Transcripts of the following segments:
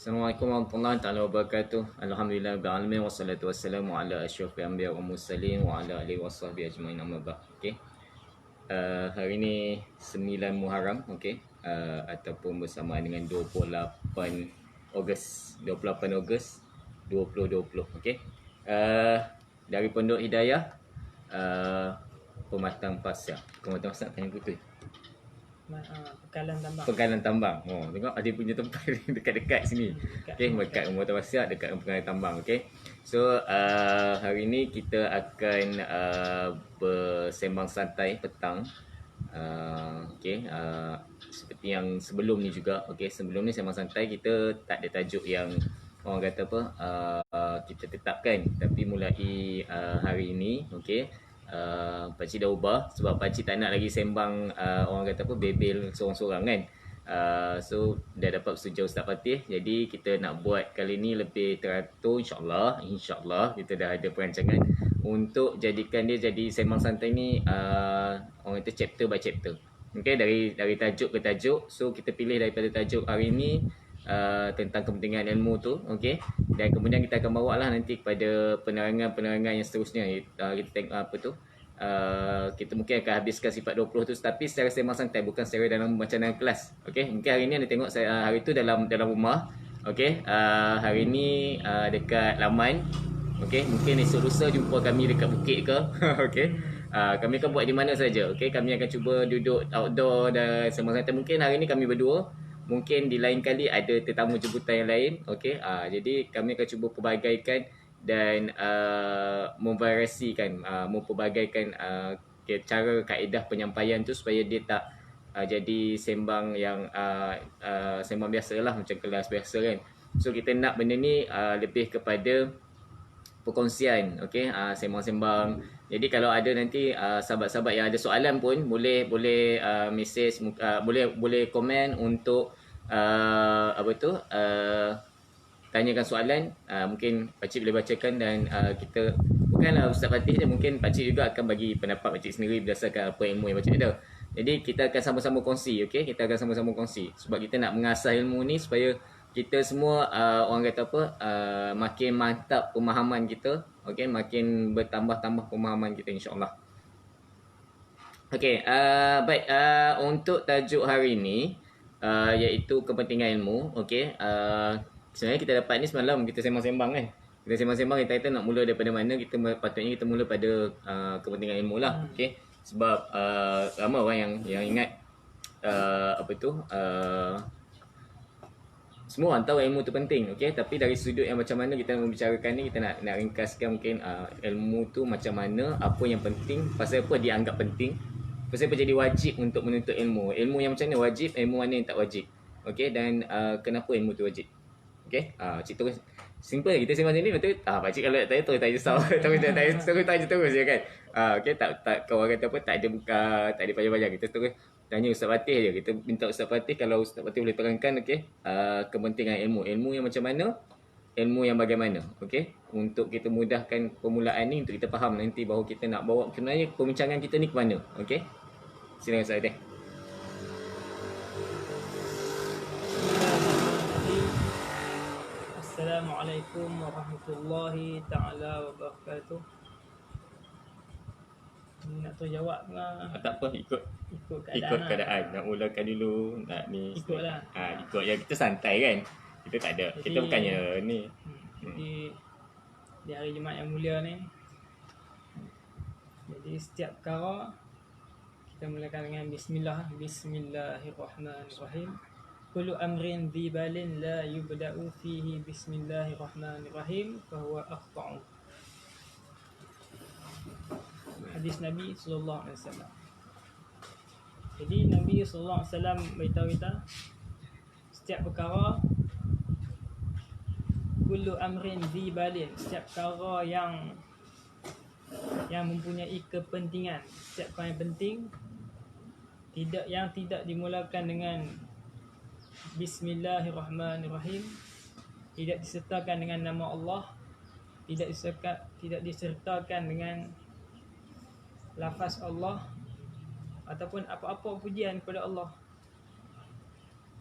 Assalamualaikum warahmatullahi taala wabarakatuh. Alhamdulillah rabbil alamin wassalatu wassalamu ala asyrafil anbiya wal mursalin wa ala alihi wasahbihi ajmain amma ba'd. Okey. Hari ni 9 Muharram, okey. Ataupun bersamaan dengan 28 Ogos 2020, okey. Dari Pondok Hidayah Pematang Pasir. Pematang Pasir kan betul. Pekalan Tambang. Pekalan Tambang. Oh, tengok ada punya tempat dekat-dekat sini. Okey, dekat Rumah Tawasiat, dekat Pekalan Tambang. Okey. So, hari ni kita akan bersembang santai petang. Okey, seperti yang sebelum ni juga. Okey, sebelum ni sembang santai kita tak ada tajuk yang orang kata apa kita tetapkan, tapi mulai hari ini, okey, pakcik dah ubah sebab pakcik tak nak lagi sembang orang kata apa bebel seorang-seorang kan. So dah dapat setuju Ustaz Fatih, jadi kita nak buat kali ni lebih teratur, insyaAllah kita dah ada perancangan untuk jadikan dia jadi sembang santai ni orang kata chapter by chapter. Okay, dari tajuk ke tajuk. So kita pilih daripada tajuk hari ni tentang kepentingan ilmu tu, okey, dan kemudian kita akan bawa lah nanti kepada penerangan yang seterusnya. Kita tengok apa tu, kita mungkin akan habiskan sifat 20 tu, tapi secara sembang santai, bukan secara dalam macam dalam kelas. Okey, mungkin hari ni anda tengok saya hari tu dalam rumah, okey. Hari ni dekat Laman, okey, mungkin esok lusa jumpa kami dekat bukit ke. Okey. Kami akan buat di mana saja. Okey, kami akan cuba duduk outdoor dan sembang santai. Mungkin hari ni kami berdua, mungkin di lain kali ada tetamu jemputan yang lain. Okey, jadi kami akan cuba pelbagaikan dan mempelbagaikan cara kaedah penyampaian tu supaya dia tak jadi sembang yang sembang biasa lah, macam kelas biasa kan. So kita nak benda ni lebih kepada perkongsian, okey, sembang-sembang. Jadi kalau ada nanti sahabat-sahabat yang ada soalan pun boleh message, boleh komen untuk apa tu tanyakan soalan. Mungkin pakcik boleh bacakan dan kita bukanlah Ustaz Fatih je, mungkin pakcik juga akan bagi pendapat pakcik sendiri berdasarkan apa ilmu yang pakcik ada. Jadi kita akan sama-sama kongsi, okey, kita akan sama-sama kongsi sebab kita nak mengasah ilmu ni supaya kita semua orang kata apa makin mantap pemahaman kita, okey, makin bertambah-tambah pemahaman kita insya-Allah. Okey, baik, untuk tajuk hari ini iaitu kepentingan ilmu, okey. Sebenarnya kita dapat ni semalam kita sembang-sembang kan. Kita sembang-sembang, kita kata nak mula daripada mana, patutnya kita mula pada kepentingan ilmu lah, okey. Sebab ramai orang yang ingat apa tu semua orang tahu ilmu tu penting, okey, tapi dari sudut yang macam mana kita membicarakan ni, kita nak ringkaskan mungkin ilmu tu macam mana, apa yang penting, pasal apa dianggap penting, pasal apa jadi wajib untuk menuntut ilmu, ilmu yang macam mana wajib, ilmu mana yang tak wajib, okey, dan kenapa ilmu tu wajib. Okey, cik terus simple kita sembang sini, betul. Pakcik kalau tak tahu tanya risau. Terus tanya terus je kan. Okey, tak kau orang kata apa, tak ada buka, tak ada panjang-panjang, kita terus tanya Ustaz Fatih je. Kita minta Ustaz Fatih, kalau Ustaz Fatih boleh terangkan, okey, kepentingan ilmu yang macam mana, ilmu yang bagaimana, okey, untuk kita mudahkan permulaan ni, untuk kita faham nanti bahawa kita nak bawa sebenarnya perbincangan kita ni ke mana. Okey, silakan Ustaz Fatih. Assalamualaikum warahmatullahi ta'ala wabarakatuh. Nak tu jawab ke? Tak apa, ikut keadaan. Nak mulakan dulu, nak ni. Ikutlah. Ikut yang kita santai kan. Kita tak ada. Kita bukannya ni. Jadi di hari Jumaat yang mulia ni, jadi setiap perkara kita mulakan dengan bismillah. Bismillahirrahmanirrahim. Kullu amrin dhi balin la yubda'u fihi bismillahirrahmanirrahim fahuwa akhta'u. Hadis Nabi sallallahu alaihi wasallam. Jadi Nabi sallallahu alaihi wasallam beritahu kita setiap perkara, kullu amrin dhi balin, setiap perkara yang mempunyai kepentingan, setiap perkara yang penting, tidak dimulakan dengan Bismillahirrahmanirrahim, tidak disertakan dengan nama Allah, tidak disertakan dengan lafaz Allah ataupun apa-apa pujian kepada Allah.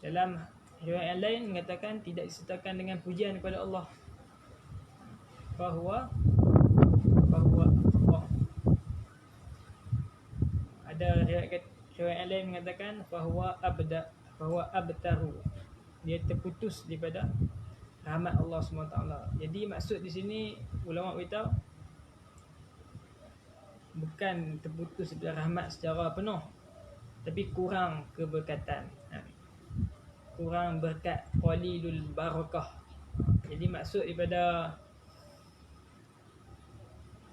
Dalam riwayat yang lain mengatakan tidak disertakan dengan pujian kepada Allah. Fahuwa Allah. Ada riwayat yang lain mengatakan fahuwa abtaru. Dia terputus daripada rahmat Allah SWT. Jadi maksud di sini ulama beritahu bukan terputus daripada rahmat secara penuh, tapi kurang keberkatan. Kurang berkat, qalilul barakah. Jadi maksud daripada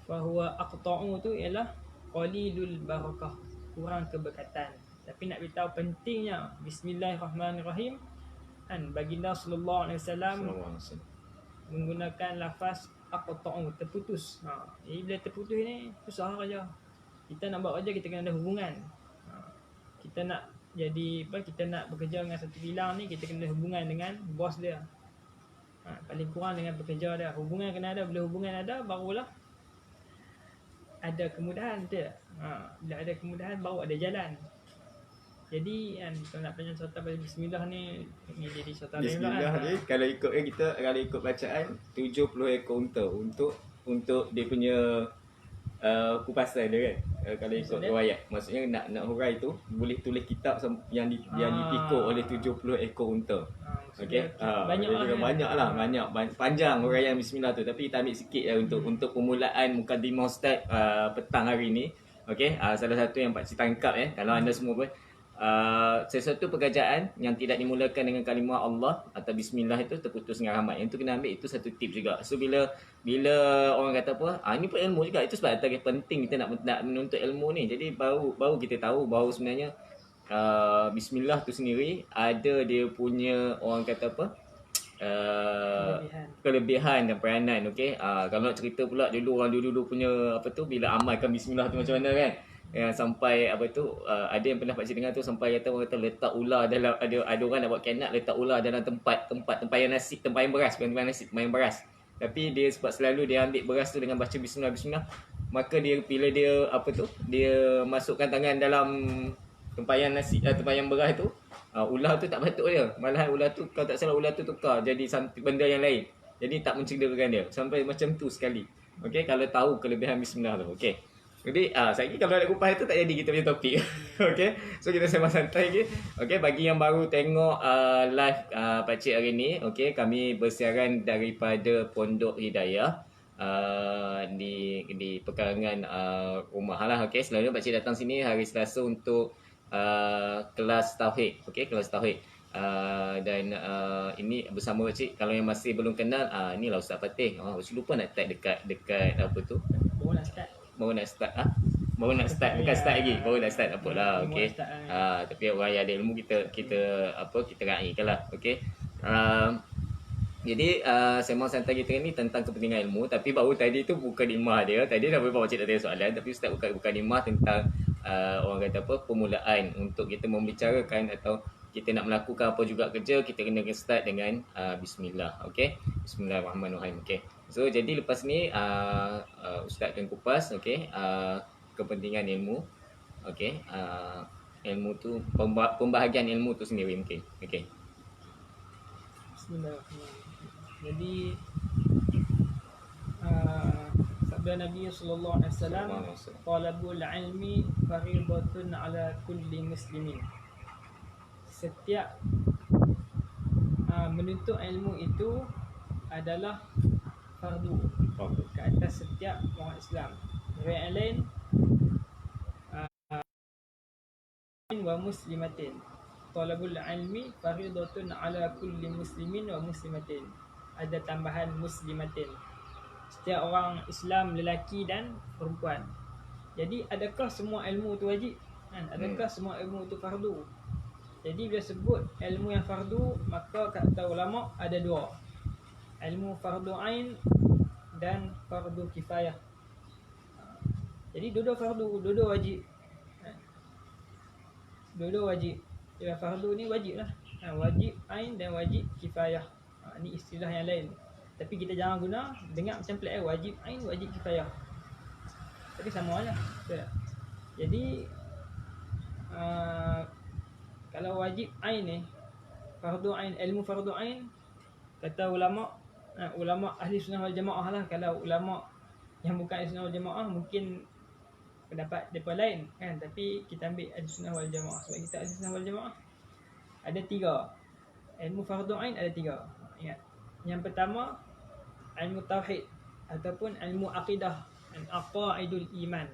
fahuwa aqta'u tu ialah qalilul barakah, kurang keberkatan. Tapi nak beritahu pentingnya bismillahirrahmanirrahim, kan baginda sallallahu alaihi wasallam menggunakan lafaz aqta'u, terputus. Jadi bila terputus ni susah aja. Kita nak buat kerja, kita kena ada hubungan. Kita nak jadi apa, kita nak bekerja dengan satu bilang ni, kita kena ada hubungan dengan bos dia. Paling kurang dengan pekerja dia. Hubungan kena ada. Bila hubungan ada, barulah ada kemudahan, betul tak? Bila ada kemudahan, baru ada jalan. Jadi kan, kalau nak panjang cerita pasal bismillah ni jadi cerita lain pula. Bismillah ni kalau ikut bacaan 70 ekor unta untuk dia punya kupasan dia kan. Kalau ikut riwayat, maksudnya nak hurai tu boleh tulis kitab yang dipikul oleh 70 ekor unta. Okey. Banyak panjang huraian bismillah tu, tapi kita ambil sikit lah untuk permulaan mukadimah ustaz petang hari ni. Okey. Salah satu yang pak cik tangkap kalau anda semua pun sesuatu pekerjaan yang tidak dimulakan dengan kalimah Allah atau bismillah itu terputus dengan rahmat. Yang tu kena ambil, itu satu tip juga. So bila orang kata apa, ini pun ilmu juga. Itu sebab penting kita nak menuntut ilmu ni. Jadi baru kita tahu bahawa sebenarnya bismillah tu sendiri ada dia punya, orang kata apa, kelebihan dan peranan. Okey. Kalau nak cerita pula dulu orang dulu punya apa tu, bila amalkan bismillah tu macam mana kan. Sampai apa tu, ada yang pernah pakcik dengar tu sampai orang kata letak ular dalam, ada orang nak buat kanak letak ular dalam tempayan nasi, tempayan beras. Tapi dia sebab selalu dia ambil beras tu dengan baca bismillah, maka dia bila dia apa tu, dia masukkan tangan dalam tempayan nasi, tempayan beras tu, ular tu tak batuk dia. Malahan ular tu, kalau tak salah ular tu tukar jadi benda yang lain. Jadi tak mencederakan dia. Sampai macam tu sekali. Okey, kalau tahu kelebihan bismillah tu. Okey. Jadi saya kira kalau nak kupas tu tak jadi kita punya topik. Okey. So kita sembang santai lagi. Okey, bagi yang baru tengok live pakcik hari ni, okey, kami bersiaran daripada Pondok Hidayah di pekarangan rumah lah. Okey, selalunya pakcik datang sini hari Selasa untuk kelas tauhid. Okey, kelas tauhid. Dan ini bersama pakcik. Kalau yang masih belum kenal, inilah Ustaz Fatih. Lupa nak tag dekat apa tu? Baru nak start bukan start lagi, baru nak start apa lah. Okey. Tapi orang yang ada ilmu kita raikanlah. Okey. Jadi sembang santai kita ni tentang kepentingan ilmu, tapi baru tadi tu bukan imah dia. Tadi dah berapa pakcik tak tanya soalan, tapi ustaz bukan imah tentang orang kata apa, permulaan untuk kita membicarakan atau kita nak melakukan apa juga kerja, kita kena start dengan bismillah. Okey. Bismillahirrahmanirrahim. Okey. So jadi lepas ni ustaz akan kupas, okey, kepentingan ilmu. Okey. Ilmu tu, pembahagian ilmu tu sendiri mungkin. Okey. Bismillahirrahmanirrahim. Jadi sabda Nabi sallallahu alaihi wasallam, talabul ilmi fardhatun ala kulli muslimin. Setiap menuntut ilmu itu adalah fardu ke atas setiap orang Islam. Riwayat lain wa muslimatin. Talabul ilmi fardhatun ala kulli muslimin wa muslimatin. Ada tambahan muslimatin. Setiap orang Islam lelaki dan perempuan. Jadi adakah semua ilmu tu wajib? Adakah semua ilmu tu fardu? Jadi bila sebut ilmu yang fardu, maka kata ulama ada dua. Ilmu fardu ain dan fardu kifayah. Jadi dua-dua fardu, dua-dua wajib. Dua-dua wajib. Yang fardu ni wajib lah. Wajib ain dan wajib kifayah. Ni istilah yang lain. Tapi kita jangan guna dengar macam pelik wajib ain, wajib kifayah. Tapi sama lah. Betul tak? Jadi kalau wajib ain ni, fardu ain, ilmu fardu ain kata ulama, ulama ahli sunnah wal jamaah lah. Kalau ulama yang bukan ahli sunnah wal jamaah mungkin pendapat mereka lain kan, tapi kita ambil ahli sunnah wal jamaah. Sebab kita ahli sunnah wal jamaah ada 3 ilmu fardu ain, ada 3. Ingat, yang pertama ilmu tauhid ataupun ilmu akidah, aqaidul iman.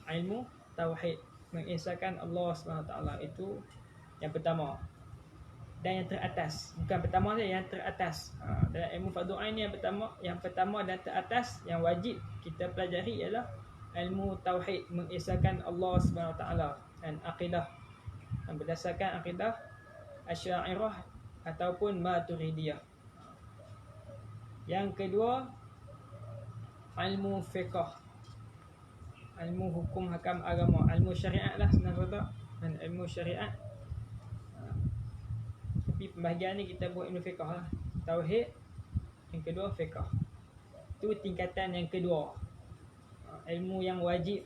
Ilmu tauhid, mengesahkan Allah SWT, itu yang pertama dan yang teratas. Bukan pertama saja, yang teratas. Dalam ilmu fardu ain yang pertama dan teratas yang wajib kita pelajari ialah ilmu tauhid, mengesahkan Allah SWT, dan akidah berdasarkan akidah Asy'ariyah ataupun Maturidiyah. Yang kedua ilmu fiqh, ilmu hukum hakam agama, ilmu syariat lah senang kata, dan ilmu syariat. Tapi pembahagian ni kita buat ilmu fiqh lah. Tauhid, yang kedua fiqh. Itu tingkatan yang kedua. Ilmu yang wajib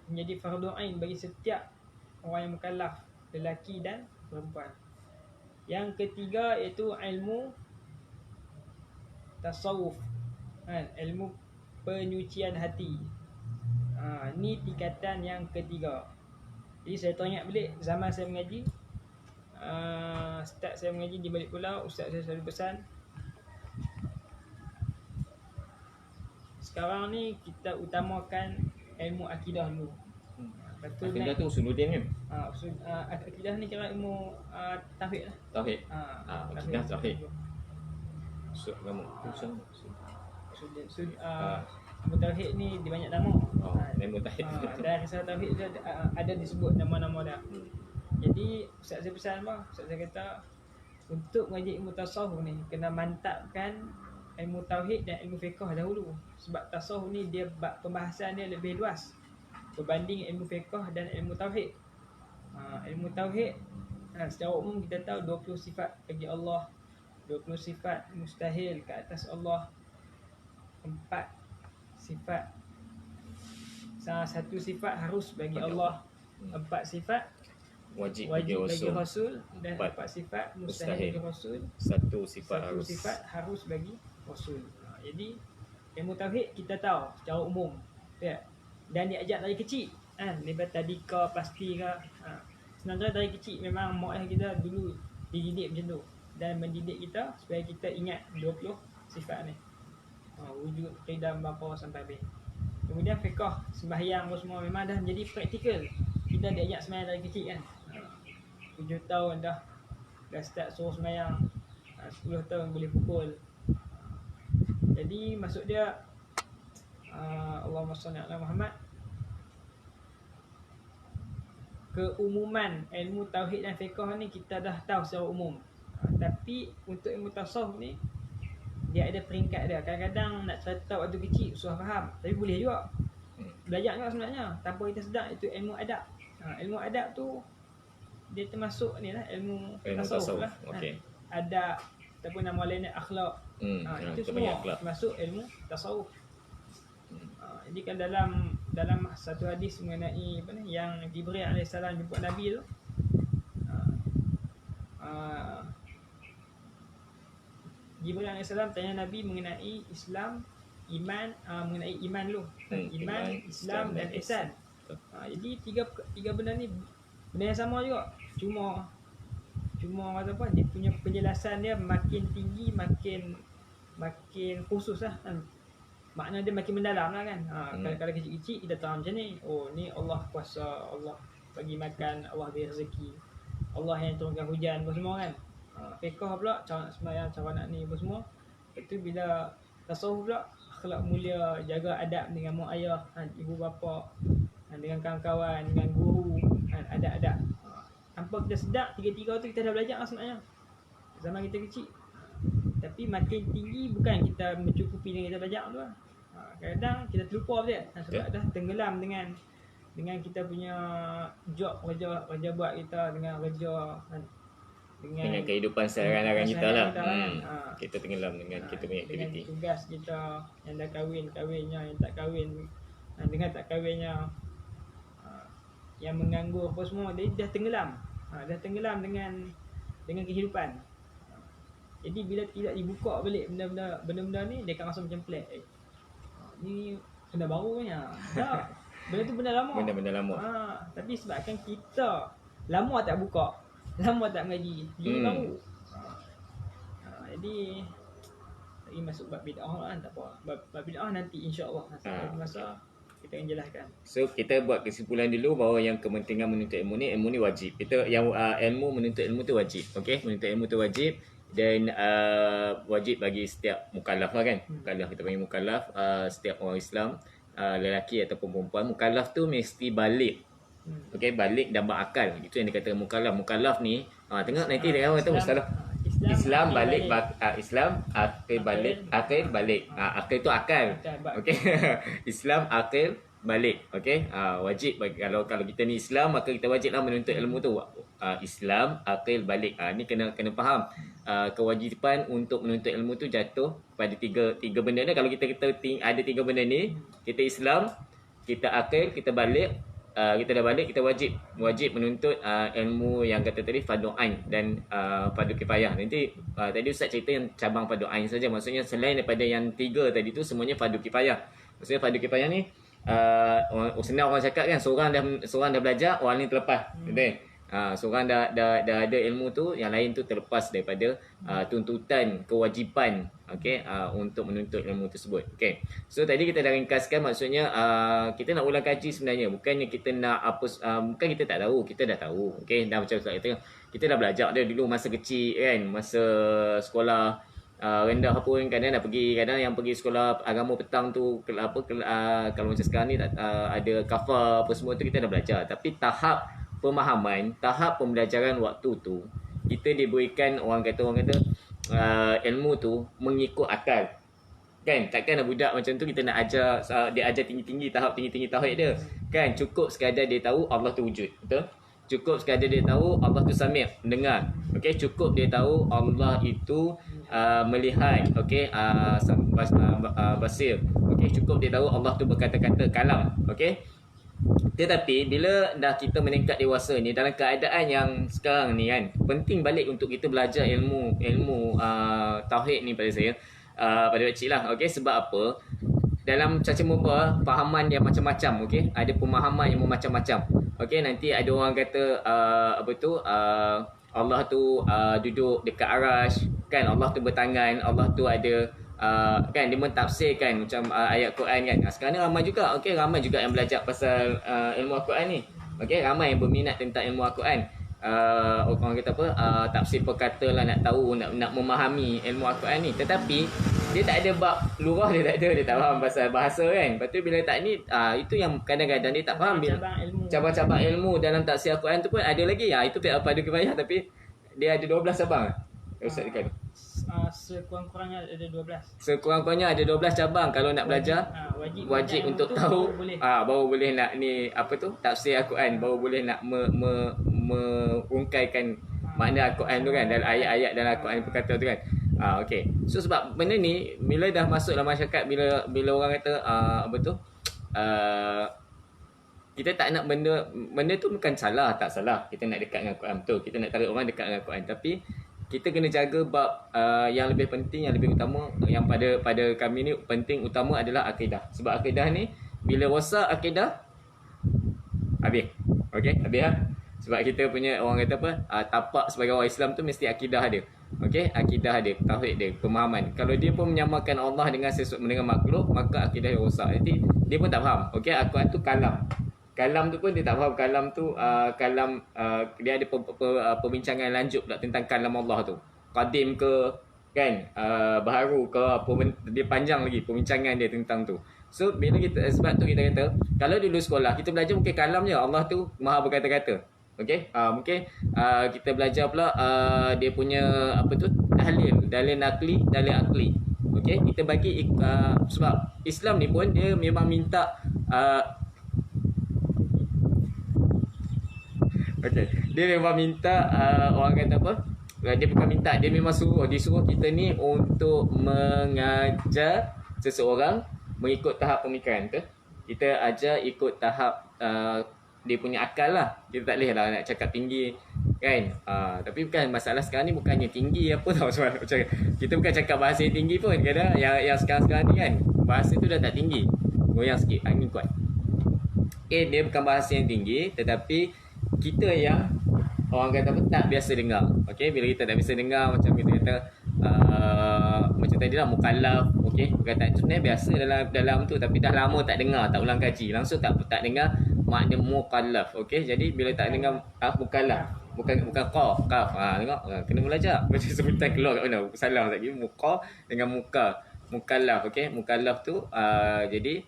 menjadi fardu ain bagi setiap orang yang mukallaf, lelaki dan perempuan. Yang ketiga iaitu ilmu tasawuf, ilmu penyucian hati. Ni tingkatan yang ketiga. Jadi saya teringat balik zaman saya mengaji, start saya mengaji di balik pulau, ustaz saya selalu pesan, sekarang ni kita utamakan ilmu akidah dulu. Akidah tu usuluddin kan? Akidah ni kira ilmu tauhid lah. Tauhid. Akidah tauhid. Usul agama. Ilmu tauhid ni di banyak nama. Ilmu tauhid. Dan risalah tauhid tu ada disebut nama-nama dah. Jadi ustaz saya pesan apa? Ustaz saya kata untuk mengaji ilmu tasawuf ni kena mantapkan ilmu tauhid dan ilmu fiqh dahulu. Sebab tasawuf ni dia pembahasan dia lebih luas berbanding ilmu fiqh dan ilmu tauhid. Ilmu tauhid secara umum kita tahu 20 sifat bagi Allah, 20 sifat mustahil ke atas Allah, 4 sifat, salah satu sifat harus bagi Allah, 4 sifat wajib bagi Rasul, Rasul, dan 4 sifat mustahil bagi Rasul, 1 sifat harus bagi Rasul. Jadi ilmu tauhid kita tahu secara umum, ya. Dan diajar dari kecil kan, daripada tadika pasti ke. Sebenarnya dari kecil memang mak ayah kita dulu dididik macam tu, dan mendidik kita supaya kita ingat 20 sifat ni. Wujud, qidam, bapa sampai habis. Kemudian fiqh, sembahyang semua memang dah menjadi praktikal. Kita diajak sembahyang dari kecil kan. 7 tahun dah start suruh sembahyang. 10 tahun boleh pukul. Jadi maksud dia Allahumma salli ala Muhammad, keumuman ilmu tauhid dan fiqh ni kita dah tahu secara umum. Tapi untuk ilmu tasawuf ni dia ada peringkat dia. Kadang-kadang nak cerita waktu kecil susah faham, tapi boleh juga belajar juga sebenarnya tanpa kita sedar. Itu ilmu adab. Ilmu adab tu dia termasuk ni lah, ilmu tasawuf lah. Okay. Adab ataupun nama lainnya akhlak. Itu semua termasuk ilmu tasawuf. Jadi kan dalam satu hadis mengenai apa ni, yang Jibril AS jumpa Nabi tu, Jibril AS tanya Nabi mengenai Islam, iman, mengenai iman dulu. Iman, Islam dan ihsan. Jadi tiga benda ni benda yang sama juga. Cuma kata apa, dia punya penjelasan dia makin tinggi, makin khusus lah kan. Makna dia makin mendalam lah kan. Kalau kecil-kecil kita tahu macam ni, oh ni Allah kuasa, Allah bagi makan, Allah beri rezeki, Allah yang turunkan hujan, apa semua kan. Fiqh pula cara nak sembahyang, cara nak ni apa semua. Itu bila tasawuf pula akhlak mulia, jaga adab dengan mak ayah, ibu bapa, dengan kawan-kawan, dengan guru, adab-adab. Tanpa kita sedar, tiga-tiga tu kita dah belajar lah sebenarnya zaman kita kecil. Tapi makin tinggi bukan kita mencukupi dengan kita belajar tu lah. Kadang kita terlupa je sebab dah tenggelam dengan kita punya job, kerja buat kita, dengan kerja, dengan kehidupan seharian kita lah. Kita tenggelam dengan kita punya aktiviti, dengan tugas kita, yang dah kahwinnya, yang tak kahwin, dengan tak kahwinnya, yang menganggur apa semua, dia dah tenggelam. Dah tenggelam dengan dengan kehidupan. Jadi bila tidak dibuka balik benda-benda ni, dia akan rasa macam pelik. Ni benda baru ni. Tak. Benda tu benda lama. Benda-benda lama. Tapi sebabkan kita lama tak buka, lama tak mengaji, jadi baru. Jadi lagi masuk bab bid'ah lah kan, tak apa. Bab bid'ah nanti insya-Allah masa kita akan jelaskan. So kita buat kesimpulan dulu bahawa yang kepentingan menuntut ilmu ni wajib. Kita yang ilmu menuntut ilmu tu wajib. Okey, menuntut ilmu tu wajib dan wajib bagi setiap mukallaf lah kan. Mukallaf, kita panggil mukallaf, setiap orang Islam, lelaki ataupun perempuan. Mukallaf tu mesti balik. Okey, balik dan berakal. Itu yang dikatakan mukallaf. Mukallaf ni tengok nanti dia orang kata mustalah. Islam balik, Islam akil balik, akil balik. Akil tu akal. Okey. Islam akil balik. Okey. Wajib bagi kalau kita ni Islam, maka kita wajiblah menuntut ilmu tu. Islam akil balik. Ni kena faham. Kewajipan untuk menuntut ilmu tu jatuh pada tiga benda ni. Kalau kita ada tiga benda ni, kita Islam, kita akil, kita balik. Kita dah balik, kita wajib menuntut ilmu yang kata tadi fardu ain dan fardu kifayah. Nanti tadi Ustaz cerita yang cabang fardu ain saja. Maksudnya selain daripada yang tiga tadi tu semuanya fardu kifayah. Maksudnya fardu kifayah ni senang orang cakap kan, seorang dah belajar, orang ni terlepas. Betul? Seorang dah ada ilmu tu, yang lain tu terlepas daripada tuntutan kewajipan, okey, untuk menuntut ilmu tersebut. Okey. So tadi kita dah ringkaskan, maksudnya kita nak ulang kaji sebenarnya, bukannya kita nak bukan kita tak tahu, kita dah tahu. Okey, dah macam Ustaz kata, kita dah belajar dah dulu masa kecil kan, masa sekolah rendah pun kadang dah pergi, kadang yang pergi sekolah agama petang tu kalau macam sekarang ni ada kafar apa semua tu kita dah belajar, tapi tahap pemahaman, tahap pembelajaran waktu tu kita diberikan orang kata ilmu tu mengikut akal. Kan, takkan budak macam tu kita nak ajar dia ajar tinggi-tinggi tauhid dia. Kan, cukup sekadar dia tahu Allah tu wujud. Betul? Cukup sekadar dia tahu Allah tu sami', mendengar. Okey, cukup dia tahu Allah itu melihat, okey, basir. Okey, cukup dia tahu Allah tu berkata-kata, kalam. Okey. Tetapi bila dah kita meningkat dewasa ni, dalam keadaan yang sekarang ni kan, penting balik untuk kita belajar ilmu tauhid ni pada saya, pada pakcik lah. Okey, sebab apa? Dalam caca muka fahaman yang macam-macam, okey, ada pemahaman yang macam-macam. Okey, nanti ada orang kata Allah tu duduk dekat arash kan, Allah tu bertangan, Allah tu ada kan, dia mentafsirkan macam ayat Quran kan. Sekarang ni ramai juga, okey, ramai juga yang belajar pasal ilmu Al-Quran ni. Okey, ramai yang berminat tentang ilmu Al-Quran. Orang kata tafsir perkata lah, nak tahu, nak memahami ilmu Al-Quran ni. Tetapi dia tak ada bab lurah, dia tak faham pasal bahasa kan. Lepas tu bila tak ni, itu yang kadang-kadang dia tak faham. Cabang-cabang ilmu dalam tafsir Al-Quran tu pun ada lagi. Itu pada kifayah, tapi dia ada 12 cabang. Ustaz dekat sekurang-kurangnya ada 12. Sekurang-kurangnya ada 12 cabang. Kalau nak belajar wajib untuk tahu, baru boleh nak ni tafsir Al-Quran, baru boleh nak mengungkaikan makna Al-Quran tu kan, dalam ayat-ayat dalam Al-Quran berkata tu kan. Okey. So sebab benda ni bila dah masuk dalam masyarakat, bila orang kata kita tak nak benda tu bukan salah, tak salah. Kita nak dekat dengan Al-Quran, betul. Kita nak tarik orang dekat dengan Al-Quran, tapi kita kena jaga bab yang lebih penting, yang lebih utama, yang pada kami ni penting utama adalah akidah. Sebab akidah ni bila rosak akidah, habis. Okey, habis lah. Sebab kita punya orang kata tapak sebagai orang Islam tu mesti akidah dia. Okey, akidah dia, tauhid dia, pemahaman. Kalau dia pun menyamakan Allah dengan makhluk, maka akidah dia rosak. Nanti dia pun tak faham. Okey, Al-Quran tu kalam. Kalam tu pun dia tak faham. Kalam tu dia ada perbincangan lanjut pula tentang kalam Allah tu. Qadim ke kan, baharu ke apa, dia panjang lagi perbincangan dia tentang tu. So bila sebab tu kita kata, kalau dulu sekolah kita belajar mungkin kalam je, Allah tu maha berkata-kata. Okey, mungkin kita belajar pula dia punya dalil nakli, dalil akli. Okey, kita bagi sebab Islam ni pun dia memang minta okey, dia memang minta orang kata dia bukan minta, dia memang disuruh kita ni untuk mengajar seseorang mengikut tahap pemikiran tu. Kita ajar ikut tahap dia punya akal lah. Kita tak boleh lah nak cakap tinggi kan. Tapi bukan masalah sekarang ni bukannya tinggi apa tau sebab macam kita bukan cakap bahasa yang tinggi pun kadang yang sekarang ni kan bahasa tu dah tak tinggi. Goyang sikit, angin kuat. Dia bukan bahasa yang tinggi tetapi kita yang orang kata apa tak biasa dengar. Okey, bila kita tak biasa dengar macam kita kata macam tadi lah mukallaf, okey, perkataan tu sebenarnya biasa dalam tu tapi dah lama tak dengar, tak ulang kaji, langsung tak dengar makna mukallaf. Okey, jadi bila tak dengar mukallaf, bukan qaf, tengok kena belajar macam sebutan keluar kat mana salah lagi muka dengan muka mukallaf. Okey, mukallaf tu jadi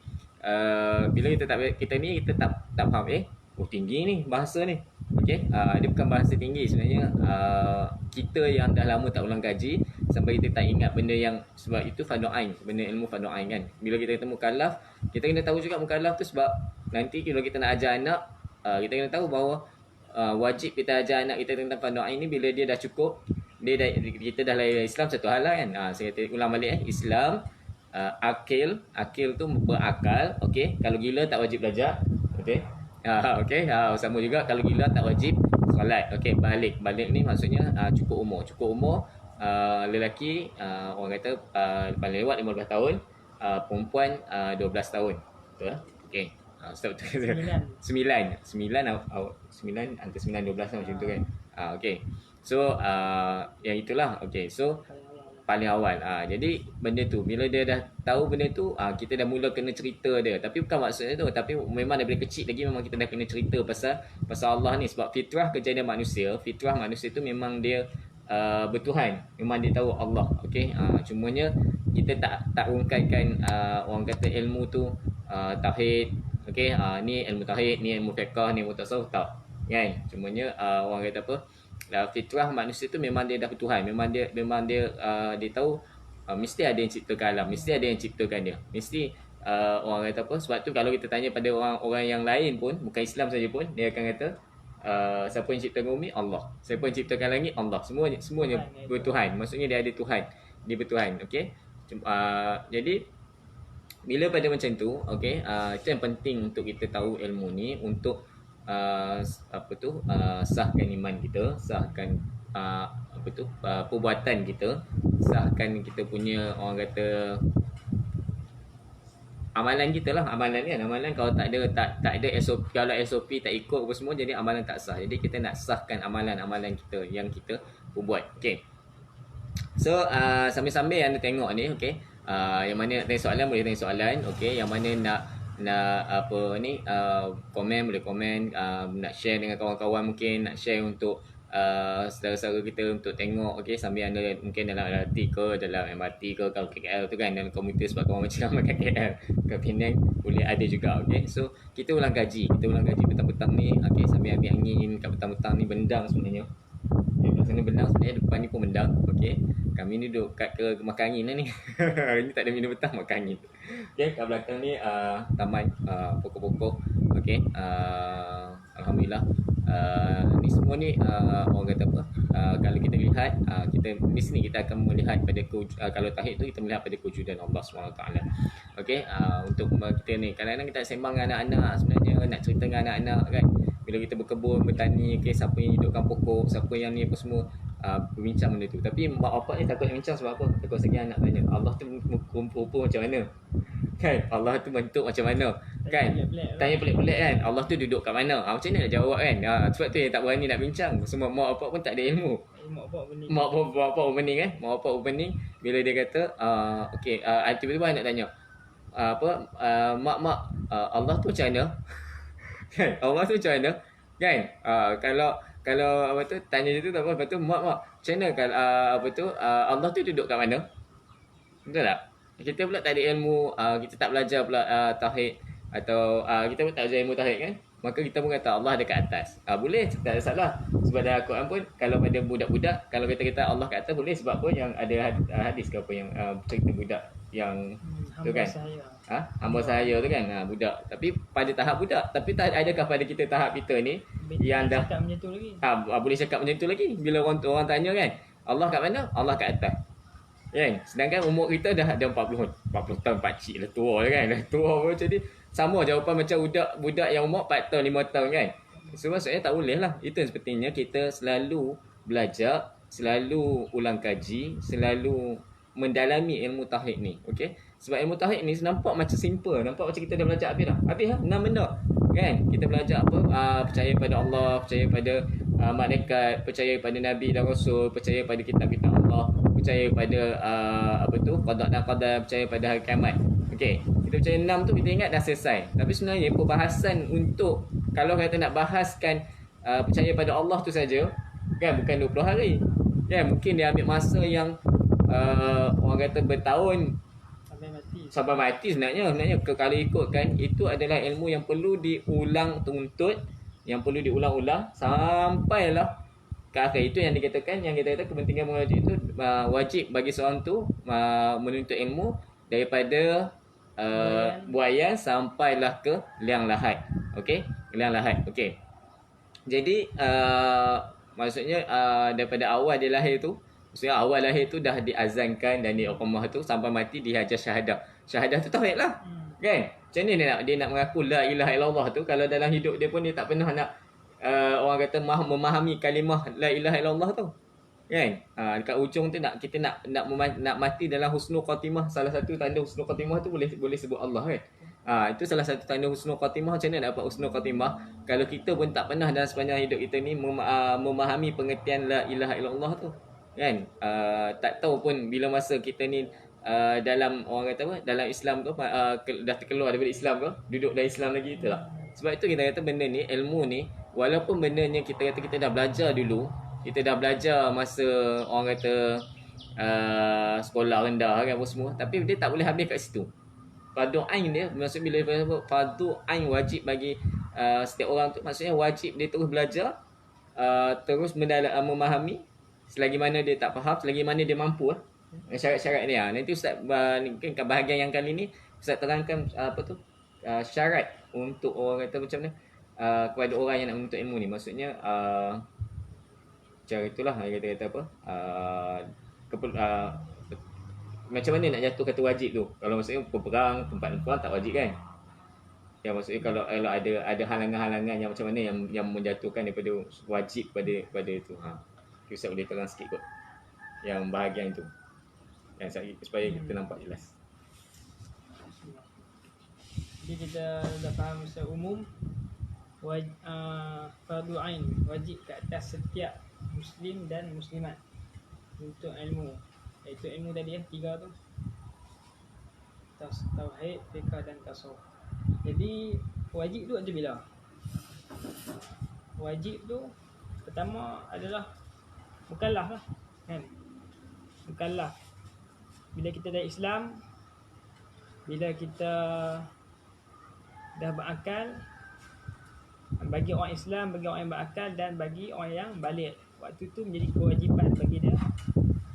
bila kita tak faham tinggi ni bahasa ni. Okey, dia bukan bahasa tinggi sebenarnya. Kita yang dah lama tak ulang kaji sampai kita tak ingat benda yang sebab itu fardu ain, benda ilmu fardu ain kan. Bila kita kata mukallaf, kita kena tahu juga mukallaf tu sebab nanti kalau kita nak ajar anak, kita kena tahu bahawa wajib kita ajar anak kita tentang fardu ain ni bila dia dah cukup, kita dah lahir Islam satu hal lah kan. Saya kata ulang balik Islam, akil tu berakal. Okey, kalau gila tak wajib belajar. Okey. Okey, sama juga kalau gila tak wajib solat. Okey, balik ni maksudnya cukup umur lelaki orang kata paling lewat 15 tahun, perempuan 12 tahun. Betul tak? Okey. Stop tu. 9 antara 9 12 macam tu kan. Okey. So yang itulah. Okey. So paling awal. Jadi benda tu bila dia dah tahu benda tu, kita dah mula kena cerita dia. Tapi bukan maksudnya tu, tapi memang daripada kecil lagi memang kita dah kena cerita pasal Allah ni sebab fitrah kejadian manusia tu memang dia bertuhan. Memang dia tahu Allah. Okey. Cumanya kita tak urungkankan orang kata ilmu tu tauhid. Okey, ni ilmu tauhid, ni ilmu fiqh, ni ilmu tasawuf tak. Kan? Cumanya orang kata apa? Fitrah manusia tu memang dia dah bertuhan. Memang dia dia tahu mesti ada yang ciptakan alam, mesti ada yang ciptakan dia. Mesti orang kata apa? Sebab tu kalau kita tanya pada orang yang lain pun, bukan Islam saja pun, dia akan kata siapa yang ciptakan bumi? Allah. Siapa yang ciptakan langit? Allah. Semuanya bertuhan. Maksudnya dia ada Tuhan. Dia bertuhan. Okey. Jadi bila pada macam tu, okey, itu yang penting untuk kita tahu ilmu ni untuk sahkan iman kita, sahkan perbuatan kita, sahkan kita punya orang kata amalan kita lah. Amalan kalau tak ada SOP, kalau SOP tak ikut apa semua, jadi amalan tak sah. Jadi kita nak sahkan amalan kita yang kita buat. Okey. So sambil-sambil anda tengok ni, okey. Yang mana nak tanya soalan boleh tanya soalan. Okey, yang mana nak komen boleh komen, nak share dengan kawan-kawan, mungkin nak share untuk saudara-saudara kita untuk tengok. Okey, sambil anda mungkin dalam LRT ke, dalam MRT ke, kalau KL tu kan, dalam komuter sebab kawan macam kat KL ke Penang boleh ada juga. Okey, so kita ulang kaji petang-petang ni. Okey, sambil ambil angin kat petang-petang ni, bendang sebenarnya. Sana bendang sebenarnya, depan ni pun bendang. Okey, kami ni duduk kat makan angin lah ni. Hari ni tak ada minum petang, makan angin. Okey, kat belakang ni taman, pokok-pokok. Okey, alhamdulillah. Ni semua ni orang kata apa? Kalau kita lihat, kita di sini kita akan melihat pada kalau tauhid tu kita melihat pada kewujudan Allah SWT. Okey, untuk kita ni kadang-kadang kita sembang dengan anak-anak, sebenarnya nak cerita dengan anak-anak kan. Bila kita berkebun, bertani, okey, siapa yang hidupkan pokok, siapa yang ni apa semua, berbincang benda tu. Tapi mak bapak ni takut nak bincang sebab apa? Takut segi anak tanya, Allah tu rupa macam mana? Kan? Allah tu bentuk macam mana? Kan? Tanya pelik-pelik kan? Allah tu duduk kat mana? Macam mana nak jawab kan? Sebab tu yang tak berani nak bincang. Semua mak bapak pun tak ada ilmu. Mak bapak bening kan? Mak bapak bening bila dia kata, okey, tiba-tiba nak tanya, mak, Allah tu macam mana? Kan? Allah tu macam mana? Kan? Kalau apa tu tanya dia tu tak apa, lepas tu mak macam mana kalau Allah tu duduk kat mana? Betul tak? Kita pula tak ada ilmu, kita tak belajar pula tauhid, atau kita pun tak belajar ilmu tauhid kan? Maka kita pun kata Allah ada kat atas. Boleh, tak ada salah. Sebab dalam Al-Quran pun kalau pada budak-budak, kalau kita Allah kat atas boleh, sebab pun yang ada hadis ke apa yang cerita budak yang tu kan, hamba sahaya tu kan, budak. Tapi pada tahap budak, tapi adakah pada kita tahap kita ni yang dah cakap macam tu lagi? Boleh cakap macam tu lagi. Bila orang tanya kan, Allah kat mana? Allah kat atas. Kan? Sedangkan umur kita dah ada 40 tahun, pakcik lah, tua lah kan. Dah tua pun, jadi sama jawapan macam budak yang umur 4 tahun 5 tahun kan. So maksudnya tak boleh lah. Itu yang sepertinya kita selalu belajar, selalu ulang kaji, selalu mendalami ilmu tauhid ni. Okey. Sebab ilmu tauhid ni nampak macam simple, nampak macam kita dah belajar habis dah. Habis lah 6 benda. Kan? Kita belajar apa? Percaya pada Allah, percaya pada malaikat, percaya pada nabi dan rasul, percaya pada kitab-kitab Allah, percaya pada apa tu? Qada dan qadar, percaya pada hari kiamat. Okey. Kita percaya 6 tu kita ingat dah selesai. Tapi sebenarnya perbahasan untuk kalau kita nak bahaskan percaya pada Allah tu saja, kan bukan 20 hari. Kan mungkin dia ambil masa yang orang kata bertahun sampai mati sebenarnya kalau ikutkan itu adalah ilmu yang perlu diulang tuntut, yang perlu diulang-ulang sampailah ke akhir. Itu yang dikatakan, yang kita kata kepentingan mengaji itu wajib bagi seorang tu menuntut ilmu daripada buayan sampailah ke liang lahat. Okey, liang lahat. Okey. Jadi maksudnya daripada awal dia lahir tu, maksudnya awal lahir tu dah diazankan dan diiqamah tu sampai mati dihajar syahadah. Syahadah tu tauhid lah. Kan? Macam ni dia nak mengaku la ilaha illallah tu kalau dalam hidup dia pun dia tak pernah nak orang kata memahami kalimah la ilaha illallah tu. Kan? Dekat ujung tu kita nak mati dalam husnul khatimah. Salah satu tanda husnul khatimah tu boleh sebut Allah kan. Itu salah satu tanda husnul khatimah. Macam mana nak dapat husnul khatimah kalau kita pun tak pernah dalam sepanjang hidup kita ni memahami pengertian la ilaha illallah tu. Kan? Tak tahu pun bila masa kita ni dalam orang kata apa, dalam Islam tu dah terkeluar daripada Islam tu, duduk dalam Islam lagi itulah. Sebab itu kita kata benda ni, ilmu ni, walaupun benda ni kita kata kita dah belajar dulu, kita dah belajar masa orang kata sekolah rendah kan apa semua, tapi dia tak boleh habis kat situ. Fardu ain dia, maksud bila fardu ain wajib bagi setiap orang tu, maksudnya wajib dia terus belajar, terus memahami selagi mana dia tak faham, selagi mana dia mampu syarat-syarat dia. Nanti Ustaz mungkin bahagian yang kali ni Ustaz terangkan apa tu syarat untuk orang kata macam mana kepada orang yang nak menuntut ilmu ni. Maksudnya cara itulah kata apa macam mana nak jatuh kata wajib tu. Kalau maksudnya perang tempat perang tak wajib kan. Ya maksudnya kalau ada halangan-halangan yang macam mana yang menjatuhkan daripada wajib pada itu. Ustaz boleh terang sikit kot yang bahagian itu, yang supaya kita nampak jelas. Jadi kita dah faham secara umum fardu ain wajib ke atas setiap muslim dan muslimat untuk ilmu, iaitu ilmu tadi 3 tu, tauhid, fiqh dan tasawuf. Jadi wajib tu ada bila? Wajib tu pertama adalah mukallaf lah kan. Mukallaf bila kita dah Islam, bila kita dah berakal, bagi orang Islam, bagi orang yang berakal dan bagi orang yang balik, waktu tu menjadi kewajipan bagi dia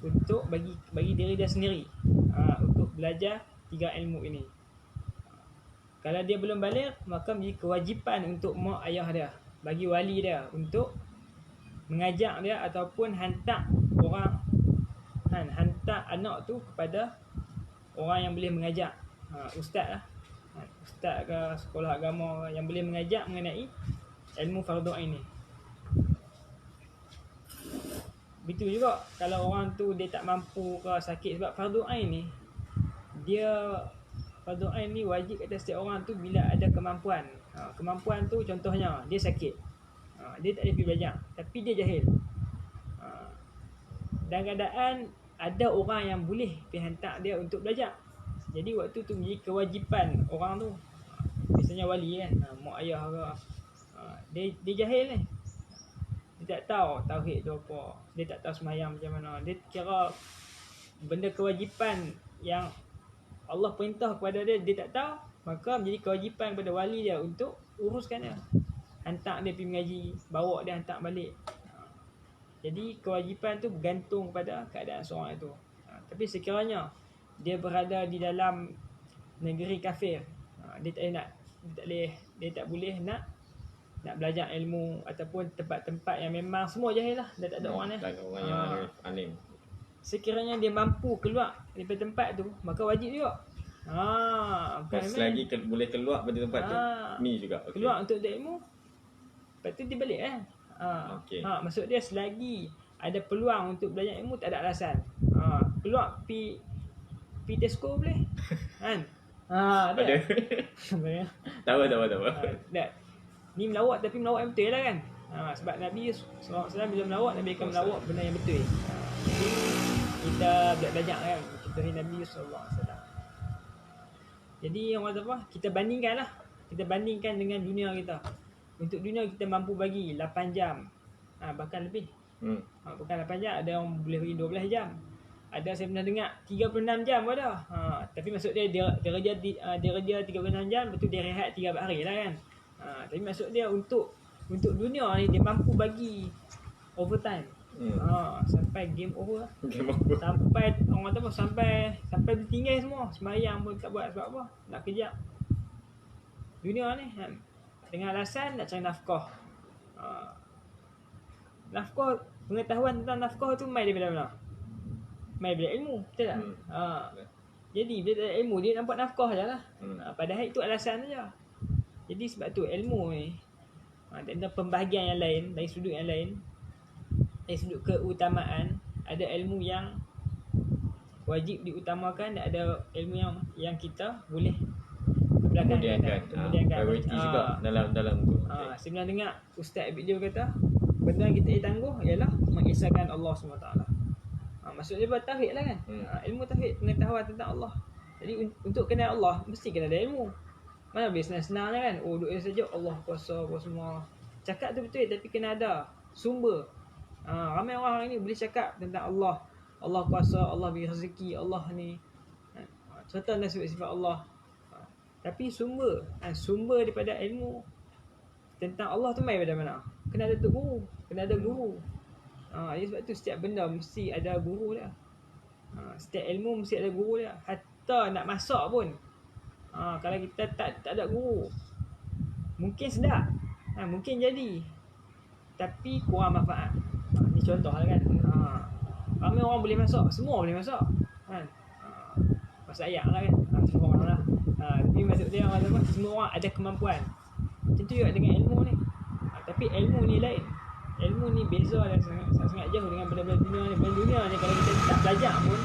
untuk bagi diri dia sendiri untuk belajar 3 ilmu ini. Kalau dia belum balik, maka menjadi kewajipan untuk mak ayah dia, bagi wali dia untuk mengajak dia ataupun hantar orang, hantar anak tu kepada orang yang boleh mengajak, ustaz lah, ustaz ke sekolah agama yang boleh mengajak mengenai ilmu fardu ain ni. Begitu juga kalau orang tu dia tak mampu ke sakit, sebab fardu ain ni fardu ain ni wajib atas setiap orang tu bila ada kemampuan. Kemampuan tu contohnya dia sakit, dia tak boleh pergi belajar tapi dia jahil, dan keadaan ada orang yang boleh pergi hantar dia untuk belajar. Jadi waktu tu menjadi kewajipan orang tu, biasanya wali kan, mak ayah ke, dia jahil ni, dia tak tahu tauhid tu apa, dia tak tahu sembahyang macam mana, dia kira benda kewajipan yang Allah perintah kepada dia, dia tak tahu, maka menjadi kewajipan kepada wali dia untuk uruskan dia, hantar dia pergi mengaji, bawa dia hantar balik. Jadi kewajipan tu bergantung kepada keadaan seorang itu. Tapi sekiranya dia berada di dalam negeri kafir, dia tak boleh nak belajar ilmu, ataupun tempat-tempat yang memang semua jahil lah, dah tak ada orang ni. Tak ada orang yang alim. Sekiranya dia mampu keluar daripada tempat tu, maka wajib juga. Selagi boleh keluar pada tempat tu, ni juga. Okay. Keluar untuk ilmu, Lepas tu dia balik kan. Okey. Maksud dia selagi ada peluang untuk belajar ilmu tak ada alasan. Peluang pi Tesco boleh. Kan? Ada. Ada. Sebenarnya. Tahu. Tak. Ni melawak tapi melawak yang betul lah kan. Sebab Nabi SAW bila melawak, Nabi akan melawak benda yang betul. Jadi kita belajar kan contohnya Nabi SAW. Jadi orang kata apa? Kita bandingkan lah. Kita bandingkan dengan dunia kita. Untuk dunia kita mampu bagi 8 jam. Bahkan lebih. Bukan 8 jam, ada yang boleh bagi 12 jam. Ada saya pernah dengar 36 jam pun ada. Tapi maksud dia kerja 36 jam, betul dia rehat 3 hari lah kan. Tapi maksud dia untuk dunia ni dia mampu bagi overtime. Sampai game over lah. Sampai orang kata apa, sampai bertinggal semua. Sembahyang pun tak buat sebab apa? Nak kerja. Dunia ni kan, dengan alasan nak cari nafkah. Nafkah, pengetahuan tentang nafkah tu mai daripada mana? Mai daripada ilmu, betul tak? Jadi bila tak ada ilmu dia nampak nafkah je lah. Padahal itu alasan saja. Jadi sebab tu ilmu ni tentang pembahagian yang lain, dari sudut yang lain, dari sudut keutamaan, ada ilmu yang wajib diutamakan dan ada ilmu yang kita boleh Kemudiankan. Priority juga dalam tu. Saya pernah dengar Ustaz Abid dia kata, benda yang kita tangguh ialah mengisahkan Allah SWT. Maksud dia buat tauhid lah kan. Ilmu tauhid, pengetahuan tentang Allah. Jadi untuk kenal Allah mesti kena ada ilmu. Mana boleh senang-senang kan. Duduk saja Allah kuasa apa semua. Cakap tu betul tapi kena ada sumber. Ramai orang ni boleh cakap tentang Allah. Allah kuasa, Allah beri rezeki, Allah ni serta dan sifat Allah. Tapi sumber daripada ilmu tentang Allah tu mai daripada mana? Kena ada guru, kena ada guru. Jadi sebab tu setiap benda mesti ada guru dia. Setiap ilmu mesti ada guru dia. Hatta nak masak pun. Kalau kita tak ada guru, mungkin sedap. Mungkin jadi. Tapi kurang manfaat. Ni contoh lah kan. Ramai orang boleh masak, semua boleh masak. Kan? Masak ayak lah kan. Semua orang lah. Tapi maksud dia semua orang ada kemampuan. Macam tu juga dengan ilmu ni. Tapi ilmu ni lain. Ilmu ni beza dan sangat jauh dengan benda-benda dunia ni. Benda dunia ni kalau kita tak belajar pun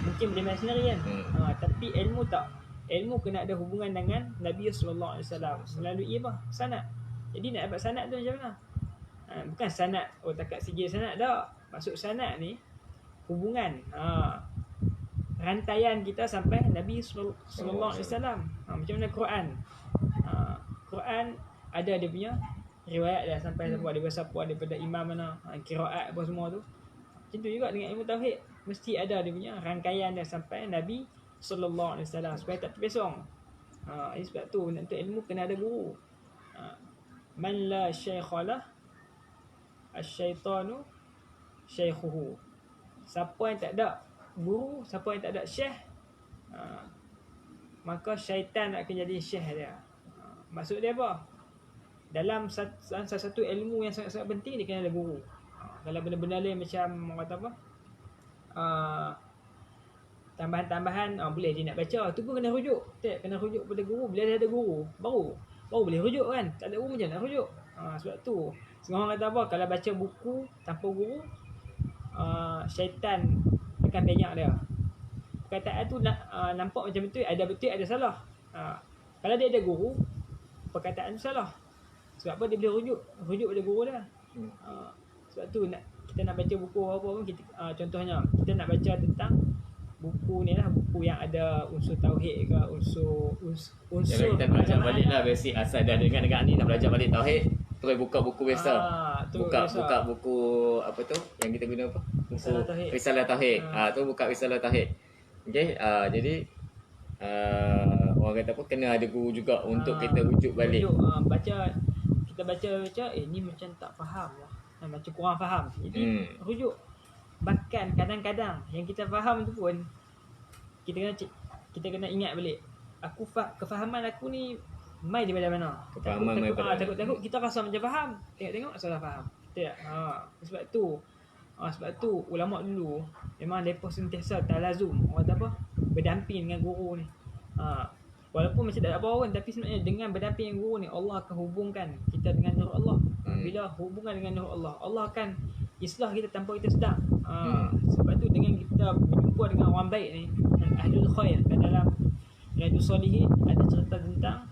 mungkin boleh main sendiri kan. Tapi ilmu tak. Ilmu kena ada hubungan dengan Nabi SAW melalui apa? Sanad. Jadi nak dapat sanad tu macam mana? Bukan sanad takat sijil sanad tak. Maksud sanad ni hubungan rantaian kita sampai Nabi SAW. Macam mana Quran. Quran ada dia punya riwayat dah sampai daripada siapa, daripada imam mana, qiraat apa semua tu. Macam tu juga dengan ilmu tauhid, mesti ada dia punya rangkaian dah sampai Nabi SAW supaya tak terpesong. Sebab tu untuk ilmu kena ada guru. Man la syaikha lah asyaitanu syaikhuhu. Siapa yang tak ada guru, siapa yang tak ada syekh, maka syaitan akan jadi syekh dia. Maksud dia apa? Dalam salah satu ilmu yang sangat-sangat penting dia kena ada guru. Kalau benda-benda lain macam orang kata apa, tambahan-tambahan boleh je nak baca, tu pun kena rujuk. Kena rujuk pada guru. Bila ada guru baru boleh rujuk kan. Tak ada guru macam nak rujuk. Sebab tu semua orang kata apa, kalau baca buku tanpa guru, syaitan akan banyak dia. Perkataan tu nampak macam betul, ada salah. Kalau dia ada guru, perkataan tu salah. Sebab apa? Dia boleh rujuk pada guru dia. Sebab tu kita nak baca buku apa pun, kita contohnya kita nak baca tentang buku ni lah, buku yang ada unsur tauhid ke, unsur jadi kita belajar balik lah basic. Asal dah dengar ni nak belajar balik tauhid, terus buka buku biasa. Buka buku apa tu yang kita guna apa? Buku Risalah Tauhid. Tu buka Risalah Tauhid. Okey, jadi orang kata apa, kena ada guru juga untuk kita rujuk balik. Kita baca ni macam tak faham lah. Macam kurang faham. Jadi rujuk. Bahkan kadang-kadang yang kita faham tu pun kita kena ingat balik. Kefahaman aku ni mai daripada mana? Takut kita rasa macam faham. Tengok salah faham. Betul tak? Sebab tu ulama dulu memang depa sentiasa talazum, orang kata apa, berdamping dengan guru ni. Walaupun macam tak ada apa pun, tapi sebenarnya dengan berdamping dengan guru ni Allah akan hubungkan kita dengan nur Allah. Bila hubungan dengan nur Allah, Allah akan islah kita tanpa kita sedar. Sebab tu dengan kita berjumpa dengan orang baik ni, ahlul khair, dalam Riyadhus Shalihin ada cerita tentang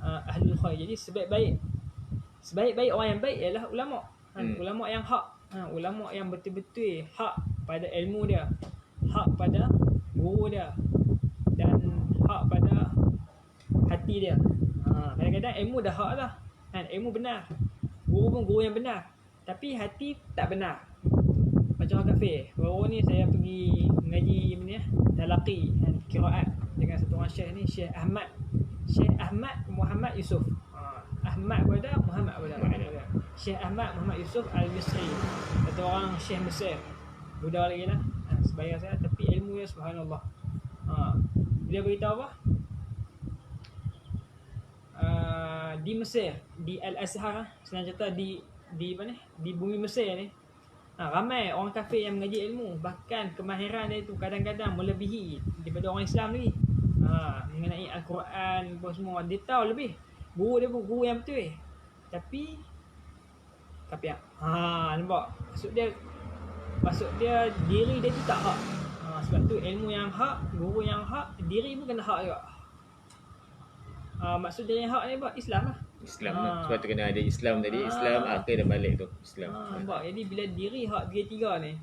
ahlul khair. Jadi sebaik-baik orang yang baik ialah ulama. Ulama yang hak, ulama yang betul-betul hak pada ilmu dia, hak pada guru dia, dan hak pada hati dia. Kadang-kadang ilmu dah hak dah, ilmu benar, guru pun guru yang benar, tapi hati tak benar. Macam orang kafir. Baru ni saya pergi mengaji talaqi qiraat dengan satu orang syekh ni, Syekh Ahmad Muhammad Yusuf. Ahmad pada Muhammad pada. Syekh Ahmad Muhammad Yusuf Al-Misri. Satu orang syekh Mesir. Budak lagi lah. Sebaya saya, tapi ilmu dia subhanallah. Dia beritahu apa? Di Mesir, di Al-Azhar, senang cerita di mana? Di bumi Mesir ni. Ramai orang kafir yang mengaji ilmu, bahkan kemahiran dia tu kadang-kadang melebihi daripada orang Islam lagi. Mengenai Al-Quran apa semua, dia tahu lebih. Guru dia pun guru yang betul. Tapi kapiak. Nampak? Maksud dia diri dia tu tak hak. Sebab tu ilmu yang hak, guru yang hak, diri pun kena hak juga. Maksud dia yang hak ni apa? Islam lah. Islam lah. Sebab tu kena ada Islam tadi. Islam akhir dan balik tu Islam. Nampak? Jadi bila diri hak tiga-tiga ni,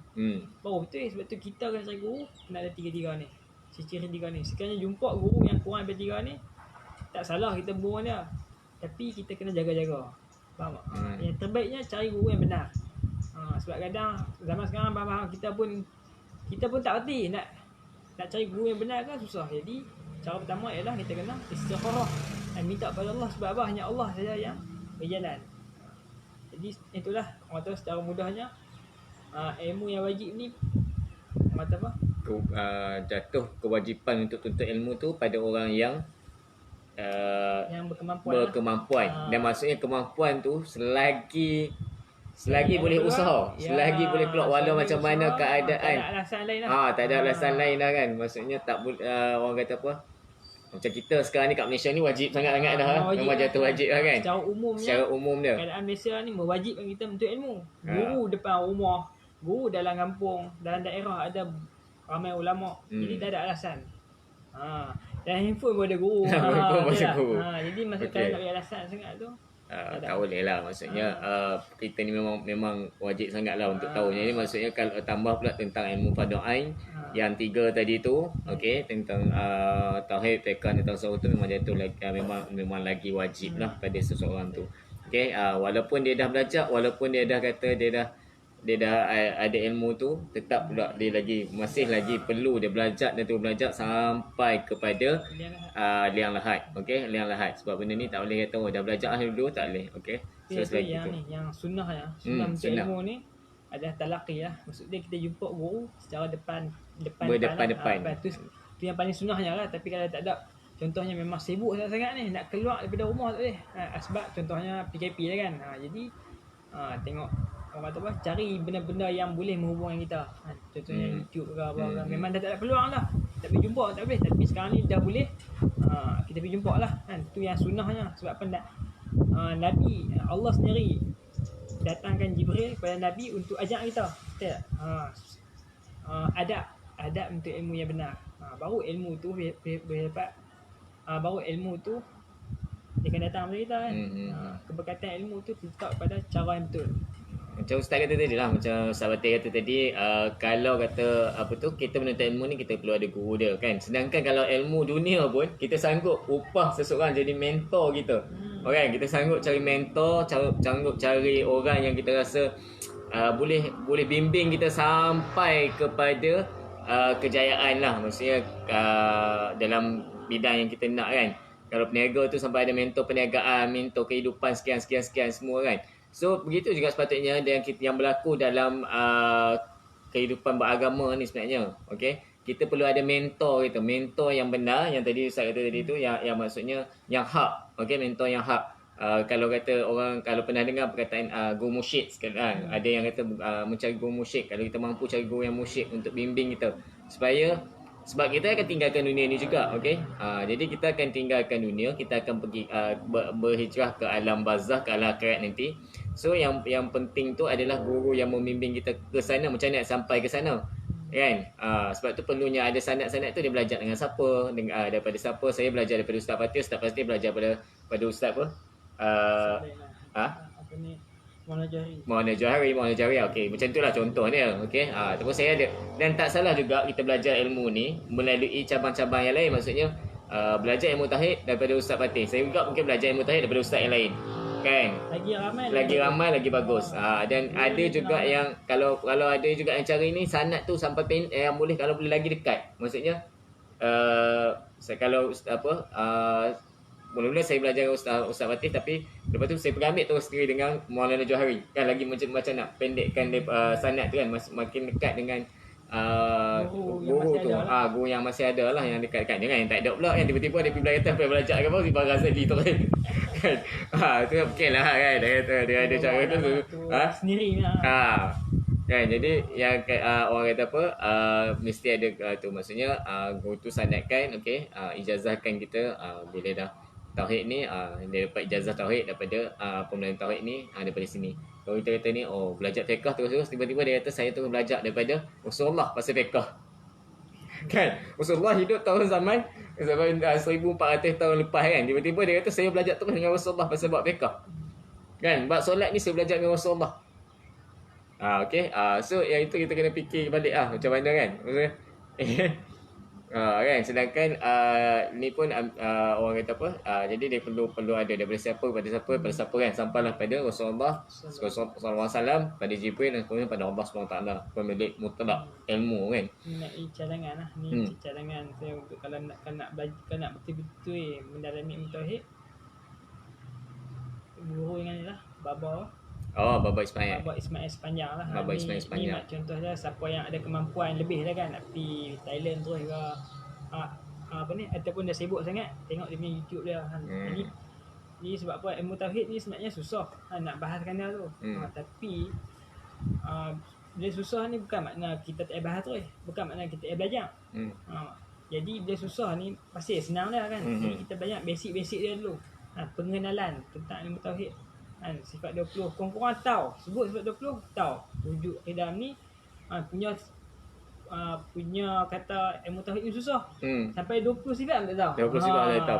baru betul. Sebab tu kita kena cari guru, kena ada tiga-tiga ni, ciri tiga ni. Sekiranya jumpa guru yang kurang daripada tiga ni, tak salah kita buang dia, tapi kita kena jaga-jaga. Faham tak? Yang terbaiknya cari guru yang benar. Sebab kadang zaman sekarang kita pun tak erti nak cari guru yang benar kan susah. Jadi cara pertama ialah kita kena istikharah dan minta pada Allah, sebab apa? Hanya Allah saja yang berjalan. Jadi itulah orang tahu secara mudahnya ilmu yang wajib ni kata apa? Jatuh kewajipan untuk tuntut ilmu tu pada orang yang berkemampuan. Dan maksudnya kemampuan tu selagi boleh usaha, selagi boleh keluar walau macam mana keadaan. Tak ada alasan lain lah. Tak ada alasan lain lah kan. Maksudnya tak boleh orang kata apa? Macam kita sekarang ni kat Malaysia ni wajib sangat-sangat dah. Memang jatuh wajib lah kan. Secara umum dia. Keadaan Malaysia ni mewajibkan kita untuk ilmu. Guru depan rumah, guru dalam kampung, dalam daerah ada ramai ulama. Jadi tak ada alasan. Dan handphone pun ada guru. Jadi masa kalau nak bagi alasan sangat tu, tak boleh lah. Maksudnya kita ni memang wajib sangat lah untuk tahu. Jadi maksudnya kalau tambah pula tentang ilmu fardu ain yang tiga tadi tu, okey, tentang tauhid, tekan tentang sesuatu tu memang jatuh lagi, memang lagi wajib lah pada seseorang tu. Okey, walaupun dia dah belajar, walaupun dia dah kata dia dah ada ilmu tu, tetap pula dia masih lagi perlu dia belajar dan terus belajar sampai kepada liang lahat. Okey, liang lahat. Sebab benda ni tak boleh kata dah belajar dulu, tak boleh. Okey. So yang sunnah untuk ilmu ni adalah talaqi lah. Maksud dia kita jumpa guru secara depan. Tu yang paling sunnahnya lah. Tapi kalau tak ada, contohnya memang sibuk sangat ni, nak keluar daripada rumah tak boleh. Sebab contohnya PKP lah kan. Jadi tengok orang kata apa, cari benda-benda yang boleh menghubungkan kita. Contohnya YouTube ke apa. Memang dah tak ada peluang lah. Tak boleh jumpa, tak boleh. Tapi sekarang ni dah boleh. Kita pergi jumpa lah. Itu yang sunnahnya. Sebab apa? Nabi, Allah sendiri datangkan Jibril kepada Nabi untuk ajak kita. Betul tak? Adab untuk ilmu yang benar. Baru ilmu tu boleh dapat. Baru ilmu tu dia akan datang kepada kita kan. Keberkatan ilmu tu letak pada cara yang betul. Macam Ustaz kata tadi lah, macam sahabat kata tadi, kalau kata apa tu, kita menuntut ilmu ni kita perlu ada guru dia kan. Sedangkan kalau ilmu dunia pun kita sanggup upah seseorang jadi mentor kita. Okay, kita sanggup cari mentor, sanggup cari orang yang kita rasa boleh bimbing kita sampai kepada kejayaan lah. Maksudnya dalam bidang yang kita nak kan. Kalau peniaga tu sampai ada mentor perniagaan, mentor kehidupan sekian semua kan. So begitu juga sepatutnya yang berlaku dalam kehidupan beragama ni sebenarnya. Okey, kita perlu ada mentor kita, mentor yang benar, yang tadi Ustaz kata tadi tu, yang maksudnya yang hak. Okey, mentor yang hak. Kalau kata orang, kalau pernah dengar perkataan guru mursyid sekarang, ada yang kata mencari guru mursyid. Kalau kita mampu cari guru yang mursyid untuk bimbing kita, sebab kita akan tinggalkan dunia ni juga, okey. Jadi kita akan tinggalkan dunia, kita akan pergi berhijrah ke alam barzakh, ke alam akhirat nanti. So yang penting tu adalah guru yang membimbing kita ke sana, macam mana nak sampai ke sana. Kan? Sebab tu perlunya ada sanad-sanad tu dia belajar dengan siapa, daripada siapa. Saya belajar daripada Ustaz Fatih belajar pada Ustaz apa? Apa ni? Maulana Johari. Okey, macam itulah contohnya. Okey. Terus saya ada, dan tak salah juga kita belajar ilmu ni melalui cabang-cabang yang lain. Maksudnya belajar ilmu tauhid daripada Ustaz Fatih. Saya juga mungkin belajar ilmu tauhid daripada ustaz yang lain. Kan? Lagi ramai lagi bagus. Dan ada juga yang kalau ada juga yang cara ni sanad tu sampai yang boleh, kalau boleh lagi dekat. Maksudnya saya kalau mula-mula saya belajar dengan Ustaz Fatih, tapi lepas tu saya pergi ambil terus sendiri dengan Maulana Johari. Kan lagi macam nak pendekkan sanad tu kan, makin dekat dengan guru tu. Guru yang masih ada lah, yang dekat-dekat. Jangan yang tak ada pula kan, tiba-tiba dia pergi belajar belajar ke apa, tiba-tiba rasa di tu kan. Tu okey lah kan. Dia ada cara tu. Sendiri Kan, jadi yang orang kata apa, mesti ada tu, maksudnya guru tu sanadkan, okey, ijazahkan kita bila dah tauhid ni, dia dapat ijazah tauhid daripada pembelajaran tauhid ni daripada sini. Kalau kita kata ni belajar fiqh terus tiba-tiba dia kata saya terus belajar daripada Rasulullah pasal fiqh. Kan, Rasulullah hidup tahun zaman 1400 tahun lepas kan, tiba-tiba dia kata saya belajar terus dengan Rasulullah pasal bab fiqh. Kan, bab solat ni saya belajar dengan Rasulullah. Okey. So yang itu kita kena fikir balik macam mana kan. Kan, sedangkan ni pun orang kata apa, jadi dia perlu ada daripada siapa kepada siapa kan, sampailah pada Rasulullah sallallahu alaihi wasallam, pada Jibril, dan kemudian pada Allah SWT, pemilik mutlak ilmu kan. Ni cadangan lah, ni cadangan saya untuk kalau nak betul-betul mendalami ilmu tauhid, guru dengan ni lah Baba Ismail. Baba Ismail sepanjang lah. Baba Ismail sepanjang. Ni contoh dia, siapa yang ada kemampuan lebih lah kan, nak pergi Thailand terus ke apa ni, ataupun dah sibuk sangat, tengok dia punya YouTube dia kan. Ni sebab apa, ilmu tauhid ni sebenarnya susah nak bahaskan dia tu. Tapi dia susah ni bukan makna kita tak bahas terus, bukan makna kita belajar. Jadi dia susah ni pasti senang dia kan. Jadi kita belajar basic dia dulu. Pengenalan tentang ilmu tauhid. Sifat 20, kurang-kurang tahu. Sebut sifat 20, tahu. Wujud Qidam ni punya kata ilmu tauhid ni susah. Sampai 20 sifat tak tahu. 20 sifat tak tahu.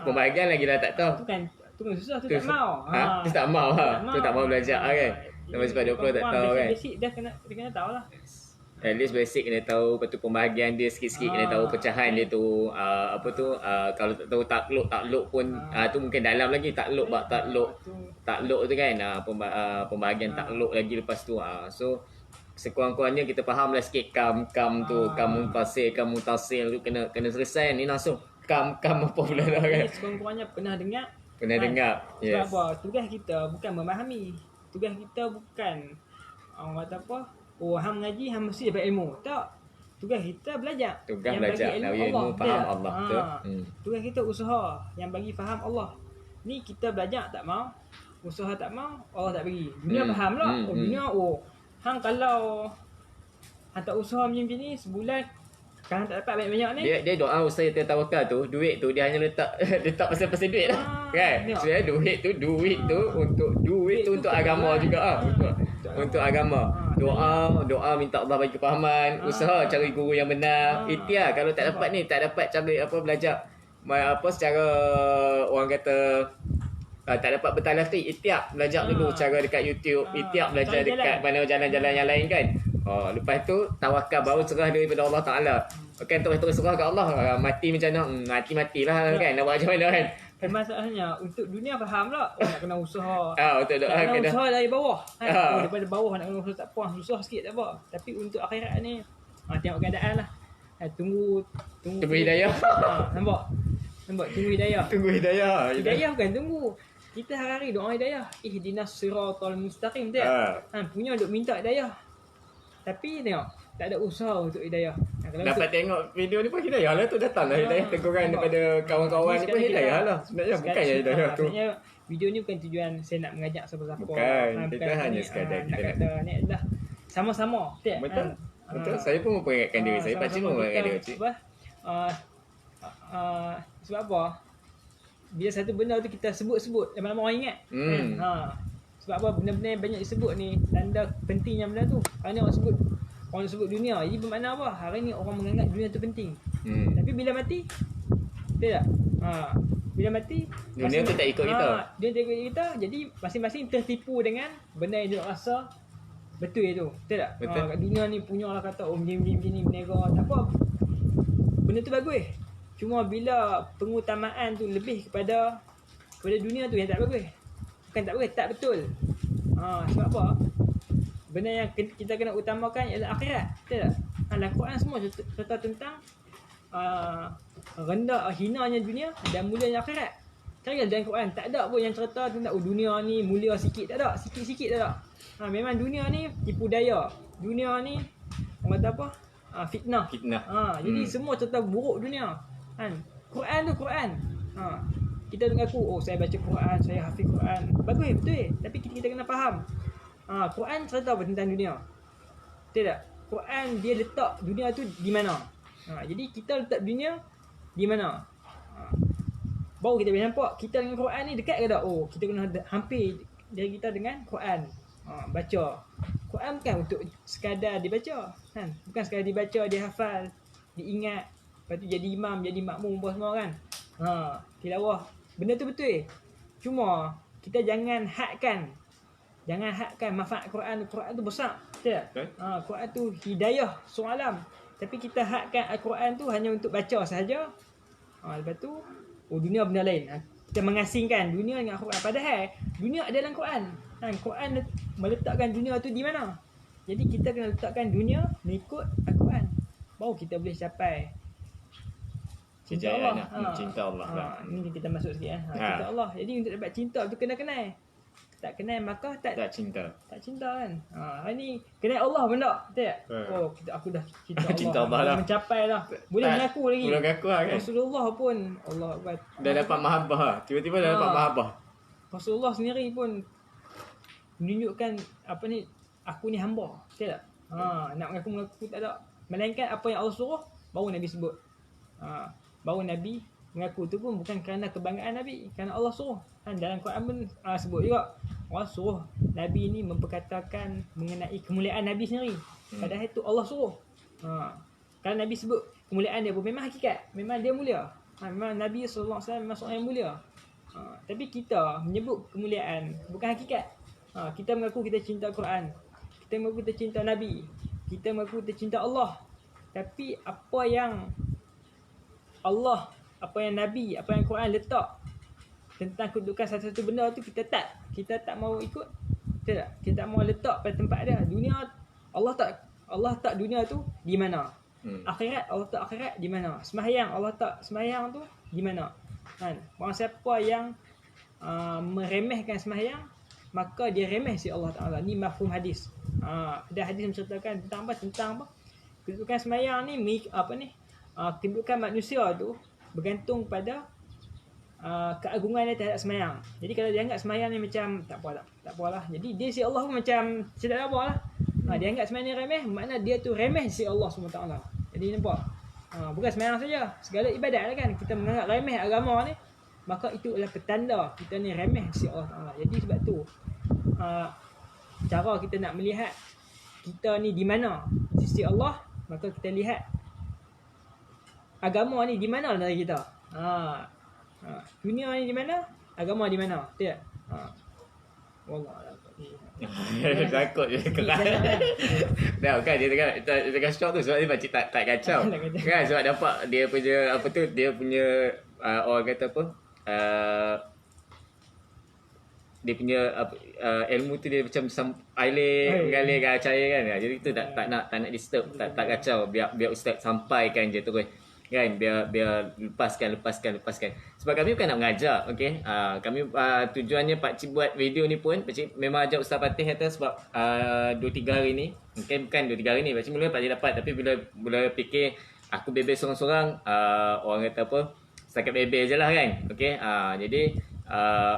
Pembahagian lagi dah tak tahu. Tu kan susah, tu tak mau. Tu tak mau. Tu tak mau belajar kan. Sampai sifat 20 tak tahu kan. Basic dia kena tahu lah. At least basic kena tahu, lepas tu pembahagian dia sikit-sikit kena tahu, pecahan dia tu kalau tak tahu takluk pun tu mungkin dalam lagi, takluk tu kan, pembahagian takluk lagi lepas tu. So sekurang-kurangnya kita fahamlah sikit kam tu, kam mutasil tu kena selesai ni langsung kam apa pula dah kan. Sekurang-kurangnya pernah dengar. Yes. Sebab apa? Tugas kita bukan memahami. Tugas kita bukan orang kata apa, hang mengaji, hang mesti dapat ilmu. Tak. Tugas kita belajar. Yang belajar, bagi ilmu faham Allah. Tugas kita usaha yang bagi faham Allah. Ni kita belajar tak mau, usaha tak mau, Allah tak bagi. Dunia faham lah. Dunia hang kalau hang tak usaha macam ni, sebulan kan tak dapat banyak ni. Dia doa ustaz yang tawakal tu, duit tu dia hanya letak pasal duit lah. Kan? Sebenarnya duit tu untuk agama juga untuk agama. Doa minta Allah bagi kefahaman, usaha cari guru yang benar. Ikhtiar kalau tak dapat cari belajar secara orang kata tak dapat bertalaqi, ikhtiar belajar dulu cara dekat YouTube, ikhtiar belajar dekat mana jalan-jalan yang lain kan. Lepas tu tawakal, baru serah daripada Allah Taala. Kan terus serah ke Allah. Mati macam mana? Matilah kan. Nak buat macam mana kan? Masalahnya untuk dunia faham lah, nak kena usaha. Untuk doa kena usaha dari bawah. Daripada bawah nak kena usaha tak puas, susah sikit tak apa. Tapi untuk akhirat ni tengok keadaan lah. Tunggu hidayah. Nampak? Tunggu hidayah. Hidayah bukan tunggu. Kita hari-hari doa hidayah. Ihdinas siratal mustaqim dia. Punya duk minta hidayah. Tapi tengok, tak ada usaha untuk hidayah. Dapat tengok video ni pun hidayah lah tu, datang lah hidayah teguran daripada kawan-kawan ni pun hidayah lah. Sebenarnya bukannya hidayah tu. Sebenarnya video ni bukan tujuan saya nak mengajak siapa-siapa. Bukan, kita hanya sekadar kita nak kata ni adalah sama-sama. Betul. Saya pun memperingatkan diri saya. Pakcik pun memperingatkan diri pakcik. Sebab apa? Bila satu benda tu kita sebut-sebut, lama-lama orang ingat. Sebab apa? Benda-benda yang banyak disebut ni tanda pentingnya benda tu. Kerana orang sebut dunia. Jadi bermakna apa? Hari ni orang menganggap dunia tu penting. Tapi bila mati, betul tak? Bila mati, Dunia tu tak ikut kita. Dia tak ikut kita. Jadi masing-masing tertipu dengan benda yang dia rasa betul itu. Betul tak? Betul. Kat dunia ni punya lah kata macam ni berniaga. Tak apa. Benda tu bagus. Cuma bila pengutamaan tu lebih kepada dunia tu yang tak bagus. Bukan tak bagus, tak betul. Sebab apa? Benda yang kita kena utamakan ialah akhirat. Betul tak? Dalam Quran semua cerita tentang hinanya dunia dan mulianya akhirat. Cari dalam Quran tak ada pun yang cerita tentang dunia ni mulia sikit, tak ada, sikit-sikit tak ada. Memang dunia ni tipu daya. Dunia ni orang kata apa? Fitnah. Jadi semua cerita buruk dunia. Kan? Quran tu Quran. Kita mengaku saya baca Quran, saya hafiz Quran. Bagus betul, tapi kita kena faham. Quran cerita apa tentang dunia? Betul tak? Quran dia letak dunia tu di mana? Jadi kita letak dunia di mana? Baru kita boleh nampak kita dengan Quran ni dekat ke tak? Kita kena hampir diri kita dengan Quran. Baca. Quran bukan untuk sekadar dibaca, kan? Bukan sekadar dibaca, dihafal, diingat, lepas tu jadi imam, jadi makmum apa semua kan? Tilawah. Benda tu betul. Cuma kita jangan hadkan manfaat Quran. Quran tu besar. Betul tak? Quran tu hidayah seorang alam. Tapi kita hadkan Al-Quran tu hanya untuk baca sahaja. Lepas tu dunia benda lain. Kita mengasingkan dunia dengan Al-Quran. Padahal dunia ada dalam Quran. Quran meletakkan dunia tu di mana? Jadi kita kena letakkan dunia mengikut Al-Quran. Baru kita boleh capai cinta Allah. Cinta Allah. Ini kita masuk sikit. Cinta Allah. Jadi untuk dapat cinta tu kena kenal. Tak kenal maka tak cinta. Tak cinta kan. Hari ni kenal Allah benda. Betul tak? Aku dah cinta Allah. Cinta Allah lah. Mencapai lah. Boleh mengaku lagi. Boleh mengaku lah kan. Rasulullah pun Allah dah dapat mahabbah. Tiba-tiba dah dapat mahabbah. Rasulullah sendiri pun menunjukkan aku ni hamba. Betul tak? Nak mengaku tak ada. Melainkan apa yang Allah suruh baru Nabi sebut. Baru Nabi mengaku tu pun bukan kerana kebanggaan Nabi, kerana Allah suruh. Dalam Quran pun sebut juga Allah suruh Nabi ni memperkatakan mengenai kemuliaan Nabi sendiri. Padahal itu Allah suruh. Kalau Nabi sebut kemuliaan dia pun memang hakikat, memang dia mulia. Memang Nabi SAW memang seorang yang mulia. Tapi kita menyebut kemuliaan bukan hakikat. Kita mengaku kita cinta Quran, kita mengaku kita cinta Nabi, kita mengaku kita cinta Allah. Tapi apa yang Allah, apa yang Nabi, apa yang Quran letak tentang kedudukan satu-satu benda tu kita tak mau ikut. Betul tak? Kita tak mau letak pada tempat dia. Dunia Allah tak dunia tu di mana? Akhirat Allah tak akhirat di mana? Sembahyang Allah tak sembahyang tu di mana? Orang siapa yang meremehkan sembahyang, maka dia remeh si Allah Taala. Ni mafhum hadis. Ada hadis menceritakan tentang apa? Kedudukan sembahyang ni kedudukan manusia tu bergantung pada keagungan dia terhadap sembahyang. Jadi kalau dia anggap sembahyang ni macam tak apalah. Jadi dia si Allah pun macam tidak apa lah. Dia anggap sembahyang ni remeh, makna dia tu remeh si Allah SWT. Jadi nampak? Bukan sembahyang saja, segala ibadat lah kan. Kita menganggap remeh agama ni, maka itu adalah petanda kita ni remeh si Allah Taala. Jadi sebab tu cara kita nak melihat kita ni di mana di sisi Allah, maka kita lihat agama ni di mana dari kita. Dunia ni di mana, agama di mana. Betul tak? Wallah. Takut je keras. Dah kan dia tengah shock tu sebab dia macam tak kacau. Kan sebab dapat dia punya dia punya orang kata apa? Dia punya ilmu tu dia macam mengalir cahaya kan. Jadi tu tak nak disturb, tak kacau, biar ustaz sampaikan je terus. Kan biar lepaskan. Sebab kami bukan nak mengajar, okey. Kami tujuannya Pak Cik buat video ni pun Pak Cik memang ajak Ustaz Fatih atas sebab 2-3 hari ni. Mungkin bukan 2-3 hari ni Pak Cik mula Pak Cik dapat, tapi bila fikir aku bebel sorang-sorang, orang kata apa? Setakat bebel je lah kan. Okey. Jadi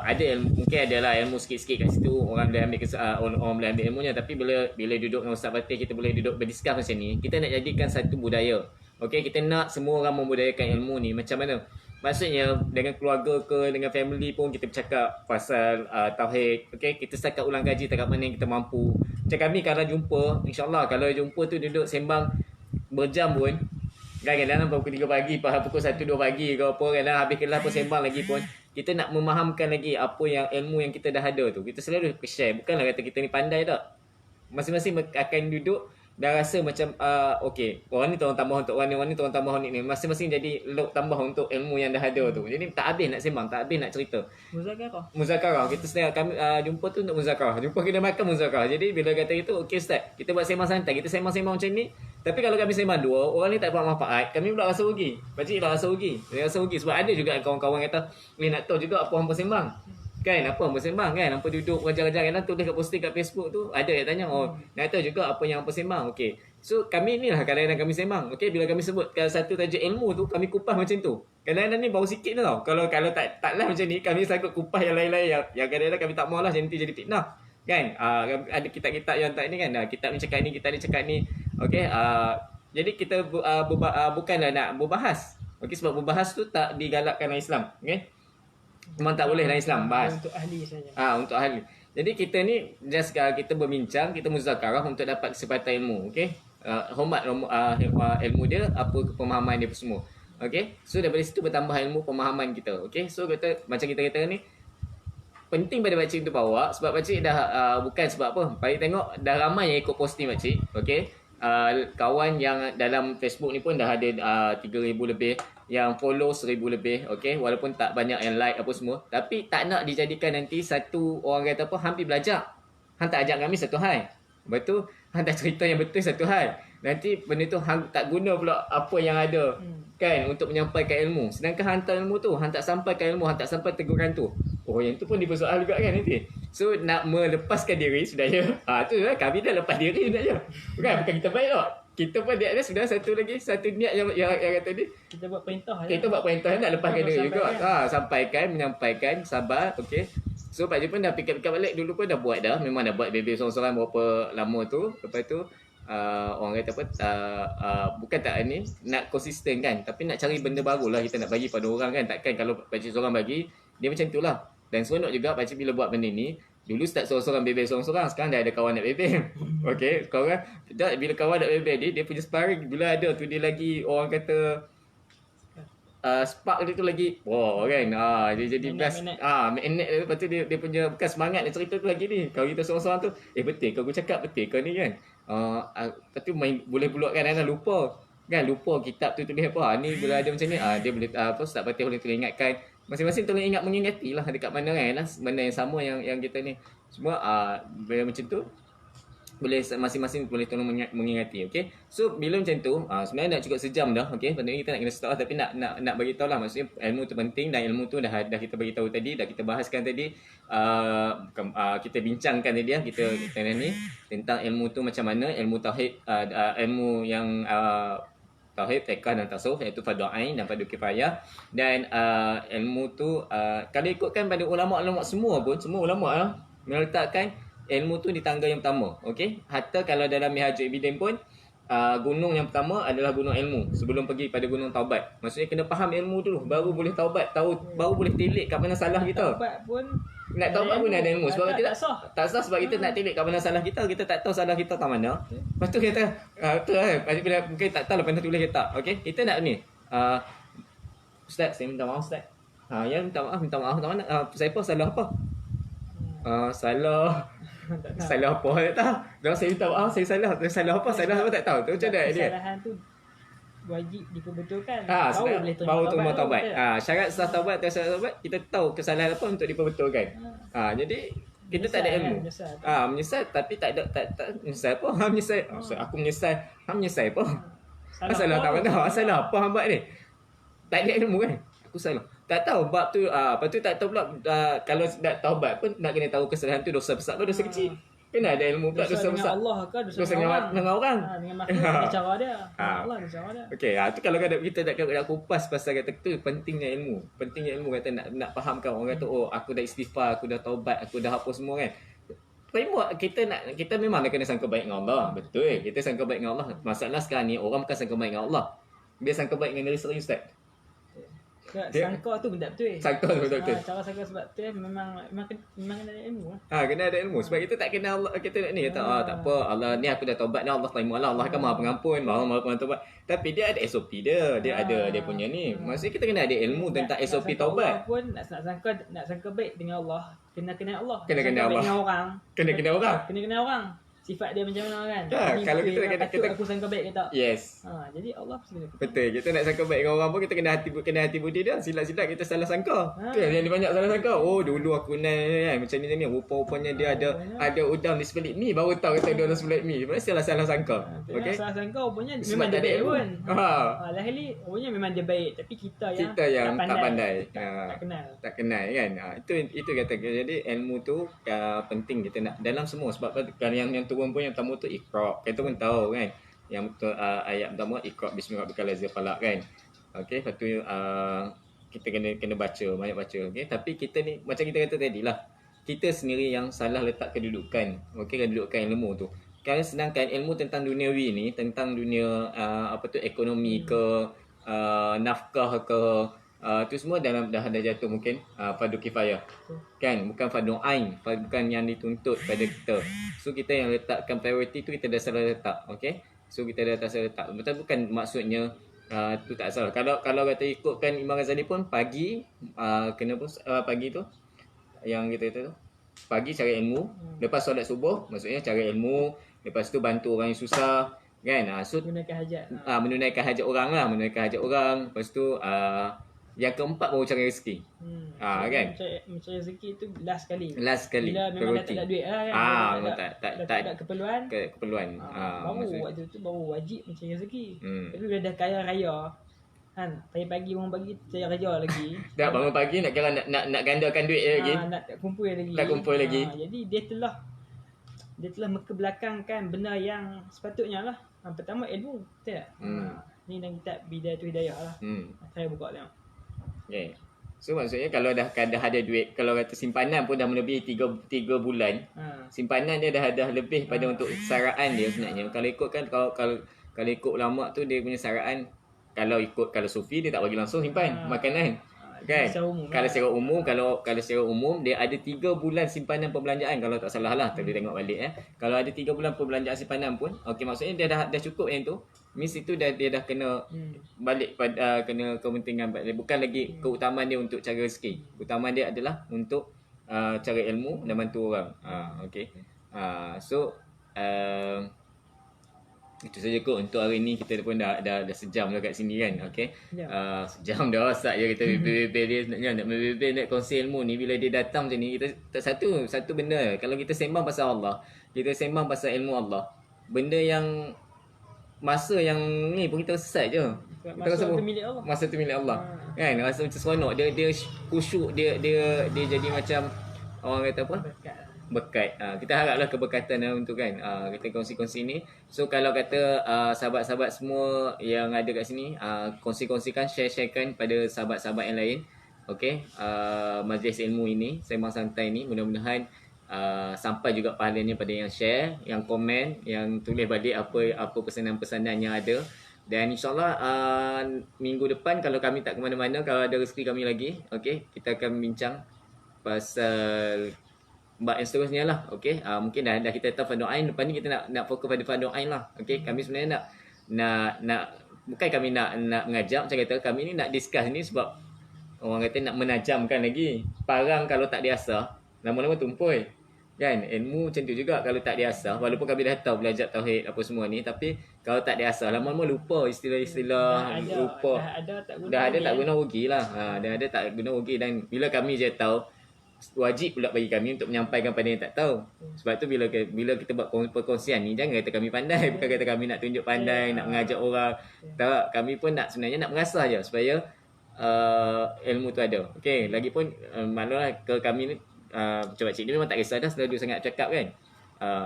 ada ilmu, mungkin adalah ilmu sikit-sikit kat situ, orang boleh ambil orang boleh ambil ilmunya, tapi bila duduk dengan Ustaz Fatih, kita boleh duduk berdiskus macam ni. Kita nak jadikan satu budaya. Okey, kita nak semua orang membudayakan ilmu ni. Macam mana Maksudnya dengan keluarga ke dengan family pun kita bercakap pasal tauhid. Okey, kita setakat ulang kaji dekat mana yang kita mampu. Macam kami kalau jumpa, insya-Allah kalau jumpa tu duduk sembang berjam pun. Kadang-kadang pukul 3 pagi, pukul 1 2 pagi ke apa, kadang habis kelas pun sembang lagi pun. Kita nak memahamkan lagi apa yang ilmu yang kita dah ada tu. Kita selalu share. Bukanlah kata kita ni pandai tak. Masing-masing akan duduk dah rasa macam okey, orang ni tolong tambah untuk orang ni tolong tambah ni. Masing-masing jadi log tambah untuk ilmu yang dah ada tu. Jadi tak habis nak sembang, tak habis nak cerita. Muzakarah. Kita sedang kami jumpa tu untuk muzakarah. Jumpa kita makan muzakarah. Jadi bila kata itu, okey ustaz, kita buat sembang santai. Kita sembang-sembang macam ni. Tapi kalau kami sembang dua, orang ni tak dapat manfaat, kami pula rasa rugi. Pakcik pula rasa rugi. Dia rasa rugi sebab ada juga kawan-kawan kata, nak tahu juga apa hangpa sembang. Kan apa hangpa sembang kan, hangpa duduk raja-raja kan tulis kat posting kat Facebook tu, ada yang tanya, nak tahu juga apa yang hangpa sembang. Okey. So kami inilah kadang-kadang kami sembang. Okey, bila kami sebut satu tajuk ilmu tu, kami kupas macam tu. Kadang-kadang ni baru sikit tu tau. Kalau taklah macam ni, kami sanggup kupas yang lain-lain yang kadang-kadang kami tak maulah nanti jadi fitnah. Kan? Ada kitab-kitab yang tak ni kan. Kitab ni cakap ni, kitab ni cakap ni. Okey, jadi kita bukanlah nak berbahas. Okey, sebab berbahas tu tak digalakkan dalam Islam. Okey. Memang tak boleh dalam Islam bahas. Untuk ahli saja. Untuk ahli. Jadi kita ni just kita berbincang, kita muzakarah untuk dapat kesempatan ilmu, okey? Hormat ilmu dia, apa pemahaman dia semua. Okey? So daripada situ bertambah ilmu pemahaman kita. Okey? So kata macam kita kata ni penting pada pakcik tu bawa sebab pakcik dah bukan sebab apa. Pakcik tengok dah ramai yang ikut posting pakcik. Okey? Kawan yang dalam Facebook ni pun dah ada 3,000 lebih, yang follow 1,000 lebih. Okey, walaupun tak banyak yang like apa semua, tapi tak nak dijadikan nanti satu orang kata apa, hampir belajar. Hang tak ajak kami satu hal. Betul? Hang tak cerita yang betul satu hal. Nanti benda tu hang tak guna pula apa yang ada. Kan, untuk menyampaikan ilmu. Sedangkan hantar ilmu tu, hang tak sampaikan ilmu, hang tak sampai teguran tu. Oh, yang tu pun dipersoal juga kan nanti. So nak melepaskan diri sebenarnya. Tu lah, kami dah lepas diri sebenarnya. Bukan kita baik tak. Kita pun dia ada sudah satu niat yang kata ni. Kita buat perintah. Kita buat perintah nak lepaskan diri juga. Sampaikan, menyampaikan, sabar. Okey. So Pak Cik pun dah fikir-fikir balik, dulu pun dah buat dah. Memang dah buat BB sorang-sorang berapa lama tu. Lepas tu orang kata apa, bukan tak ni nak konsisten kan, tapi nak cari benda baru lah kita nak bagi pada orang kan. Takkan kalau Pak Cik seorang bagi, dia macam tu lah. Dan seronok juga Pak Cik bila buat benda ni. Dulu start seorang-seorang bebel seorang-seorang, sekarang dah ada kawan nak bebel. Okey, kawan bila kawan nak bebel dia punya sparring bila ada tu dia lagi orang kata spark dia tu lagi kan. Dia jadi blast. Magnet lepas tu dia punya bukan semangat nak cerita tu lagi ni. Kalau kita seorang-seorang tu betul kau cakap betul kau ni kan. Lepas tu main boleh pula kan lupa. Kan lupa kitab tu tulis apa. Ni bila ada macam ni dia boleh Ustaz Fatih boleh teringatkan. Masing-masing tolong mengingati lah dekat mana kan lah. Benda yang sama yang kita ni. Semua bila macam tu boleh masing-masing boleh tolong mengingati. Okey. So bila macam tu sebenarnya nak cukup sejam dah. Okey. Benda ni kita nak kena stop lah, tapi nak bagi tahu lah, maksudnya ilmu tu penting dan ilmu tu dah kita bagi tahu tadi, dah kita bahaskan tadi, kita bincangkan tadi kita ni tentang ilmu tu macam mana, ilmu tauhid, ilmu yang tauhid, fiqh dan tasawuf, iaitu fardu ain dan fardu kifayah. Dan ilmu tu kalau ikutkan pada ulama-ulama semua ulama meletakkan ilmu tu di tangga yang pertama. Okey, hatta kalau dalam Minhajul Ibidin pun gunung yang pertama adalah gunung ilmu sebelum pergi pada gunung taubat. Maksudnya kena faham ilmu dulu baru boleh taubat, baru boleh tilik kat mana salah kita. Nak taubat pun ada ilmu sebab kita tak sah sebab kita nak tilik kat mana salah kita tak tahu salah kita tak mana. Lepas tu kita tu lah mungkin tak tahu lepas tu tulis kita. Okey, kita nak ni Ustaz, saya minta maaf Ustaz. Ya minta maaf tak mana saya pun salah apa? Salah apa tak tahu. Dah saya minta maaf saya salah apa tak tahu. Tu macam mana dia? Kesalahan tu wajib diperbetulkan. Baru terima taubat. Syarat sah taubat atau syarat taubat kita tahu kesalahan apa untuk diperbetulkan. Jadi kita tak ada ilmu. Menyesal tapi tak menyesal apa? Menyesal. Aku menyesal. Menyesal apa? Salah tak mana? Salah apa hang buat ni? Tak ada ilmu kan? Aku salah. Tak tahu bab tu lepas tu tak tahu pula kalau nak taubat pun nak kena tahu kesalahan tu dosa besar ke dosa kecil. Kena ada ilmu pula dosa besar. Dengan Allah ke dosa dengan orang. Dengan makhluk ada cara dia. Allah ada cara dia. Okey, tu kalau kita nak kupas pasal kata tu pentingnya ilmu. Pentingnya ilmu kata nak fahamkan orang kata aku dah istighfar, aku dah taubat, aku dah apa semua kan. Framework kita memang kena sangka baik dengan Allah. Betul. Kita sangka baik dengan Allah. Masalah sekarang ni orang bukan sangka baik dengan Allah. Dia sangka baik dengan diri sendiri Ustaz. Dia- Sangka tu benda betul. Sangka tu betul-betul. Cara sangka sebab tu memang kena ada ilmu lah. Kena ada ilmu sebab kita tak kenal Allah, kita ni kata tak apa, Allah ni aku dah taubat dah, Allah terima lah, Allah kan Maha Pengampun, Maha Pengampun. Tapi dia ada SOP dia, ada dia punya ni. Maksudnya kita kena ada ilmu tentang Nak SOP sangka taubat. Allah pun nak sangka baik dengan Allah, kena Allah. Kena Sangka baik Allah. dengan orang. Kena orang. Kena orang. Sifat dia macam mana kan? Ya, Ni kalau betul kita kan? kena- Patut kita- aku sangka baik ke tak? Yes. Jadi Allah mesti kena. Betul. Kita nak sangka baik dengan orang pun kita kena hati budi dia. Silap-silap kita salah sangka. Tu yang dia banyak salah sangka. Oh, dulu aku kan macam ni. Rupa-rupanya dia ada udang di sebelah ni, baru tahu kata dia udang sebelah ni. Sebenarnya salah sangka. Okay. Okey. Salah sangka rupanya Sebab memang tak dia ada baik ilmu. pun. Lahirly Rupanya memang dia baik, tapi kita yang tak pandai. Tak kenal. Tak kenal kan. Itu kata jadi ilmu tu penting kita nak dalam semua sebab kan yang turun pun yang pertama tu Iqra. Kita pun tahu kan. Yang betul ayat pertama Iqra bismi rabbikal ladzi khalaq kan. Okey, lepas tu kita kena baca, banyak baca. Okey, tapi kita ni macam kita kata tadi lah. Kita sendiri yang salah letak kedudukan. Okey, kedudukan ilmu tu. Kalau sedangkan ilmu tentang duniawi ni, tentang dunia ekonomi ke nafkah ke tu semua dah jatuh mungkin fardu kifayah. Kan, bukan fardu ain, bukan yang dituntut pada kita. So kita yang letakkan priority tu kita dah salah letak. Okey. So kita dah salah letak. Betul, bukan maksudnya tu tak salah. Kalau kata ikutkan Imam Ghazali pun pagi kena pagi tu yang kita kata tu pagi cari ilmu, lepas solat subuh maksudnya cari ilmu, lepas tu bantu orang yang susah kan. So Gunakan hajat. menunaikan hajat orang lah, lepas tu yang keempat baru cari rezeki. Kan. Mencari rezeki tu last sekali. Bila Bila memang dah tak ada duit lah kan. memang tak ada keperluan. keperluan. Baru Maksudnya waktu tu baru wajib mencari rezeki. Hmm. Tapi bila dah kaya raya kan, pagi-pagi orang bagi cari kerja lagi. dah bangun pagi nak kira nak gandakan duit lagi. Nak kumpul lagi. Tak kumpul lagi. Jadi dia telah mekebelakangkan benda yang sepatutnya lah. Pertama ilmu, betul tak? Ni dalam kitab Bidayatul Hidayah lah. Saya buka tengok. Okay. So maksudnya kalau dah ada duit, kalau kata simpanan pun dah melebihi 3 bulan, simpanan dia dah lebih pada untuk saraan dia sebenarnya. Kalau ikutkan kalau ikut ulama tu dia punya saraan, kalau sufi dia tak bagi langsung simpan makanan. Kan? Secara umum kalau secara umum dia ada 3 bulan simpanan perbelanjaan kalau tak salah lah. Tapi tengok balik Kalau ada 3 bulan perbelanjaan simpanan pun okey, maksudnya dia dah cukup yang tu. Means itu dia dah kena balik pada kena kepentingan balik. Bukan lagi keutamaan dia untuk cari rezeki. Keutamaan dia adalah untuk cari ilmu dan bantu orang. Okey. So itu saja kot untuk hari ni. Kita pun dah sejam dah kat sini kan. Okey. Sejam dah rosak je kita bebel dia sebenarnya nak bebel nak kongsi ilmu ni. Bila dia datang macam ni, kita satu benda, kalau kita sembang pasal Allah, kita sembang pasal ilmu Allah, benda yang masa yang ni pun kita sesat je. Masa tu milik Allah. Masa tu milik Allah. Kan? Rasa macam seronok. Dia khusyuk, dia jadi macam orang kata apa? Berkat. Kita haraplah keberkatan untuk kan kita kongsi-kongsi ni. So kalau kata sahabat-sahabat semua yang ada kat sini, kongsi-kongsikan, sharekan pada sahabat-sahabat yang lain. Okey, majlis ilmu ini, sembang santai ni, mudah-mudahan sampai juga pahalanya pada yang share, yang komen, yang tulis balik apa pesanan-pesanan yang ada. Dan insyaAllah minggu depan kalau kami tak ke mana-mana, kalau ada rezeki kami lagi, okey, kita akan bincang pasal bab yang seterusnya lah. Okey, mungkin dah kita tahu fardu ain, lepas ni kita nak fokus pada fardu ain lah. Okey, kami sebenarnya nak bukan kami nak mengajar, macam kata kami ni nak discuss ni sebab orang kata nak menajamkan lagi. Parang kalau tak diasah, lama-lama tumpul. Kan? Ilmu macam tu juga kalau tak diasah, walaupun kami dah tahu belajar tauhid apa semua ni, tapi kalau tak diasah lama-lama lupa istilah-istilah, lupa. Dah ada tak guna rugi lah. Dah ada tak guna rugi. Dan bila kami je tahu, wajib pula bagi kami untuk menyampaikan pada yang tak tahu. Sebab tu bila kita buat perkongsian ni, jangan kata kami pandai, bukan kata kami nak tunjuk pandai, nak mengajak orang. Tak, kami pun sebenarnya nak mengasah je supaya ilmu tu ada. Okey, lagipun maklumlah ke kami ni macam pakcik dia memang tak kisah dah selalu sangat cakap kan.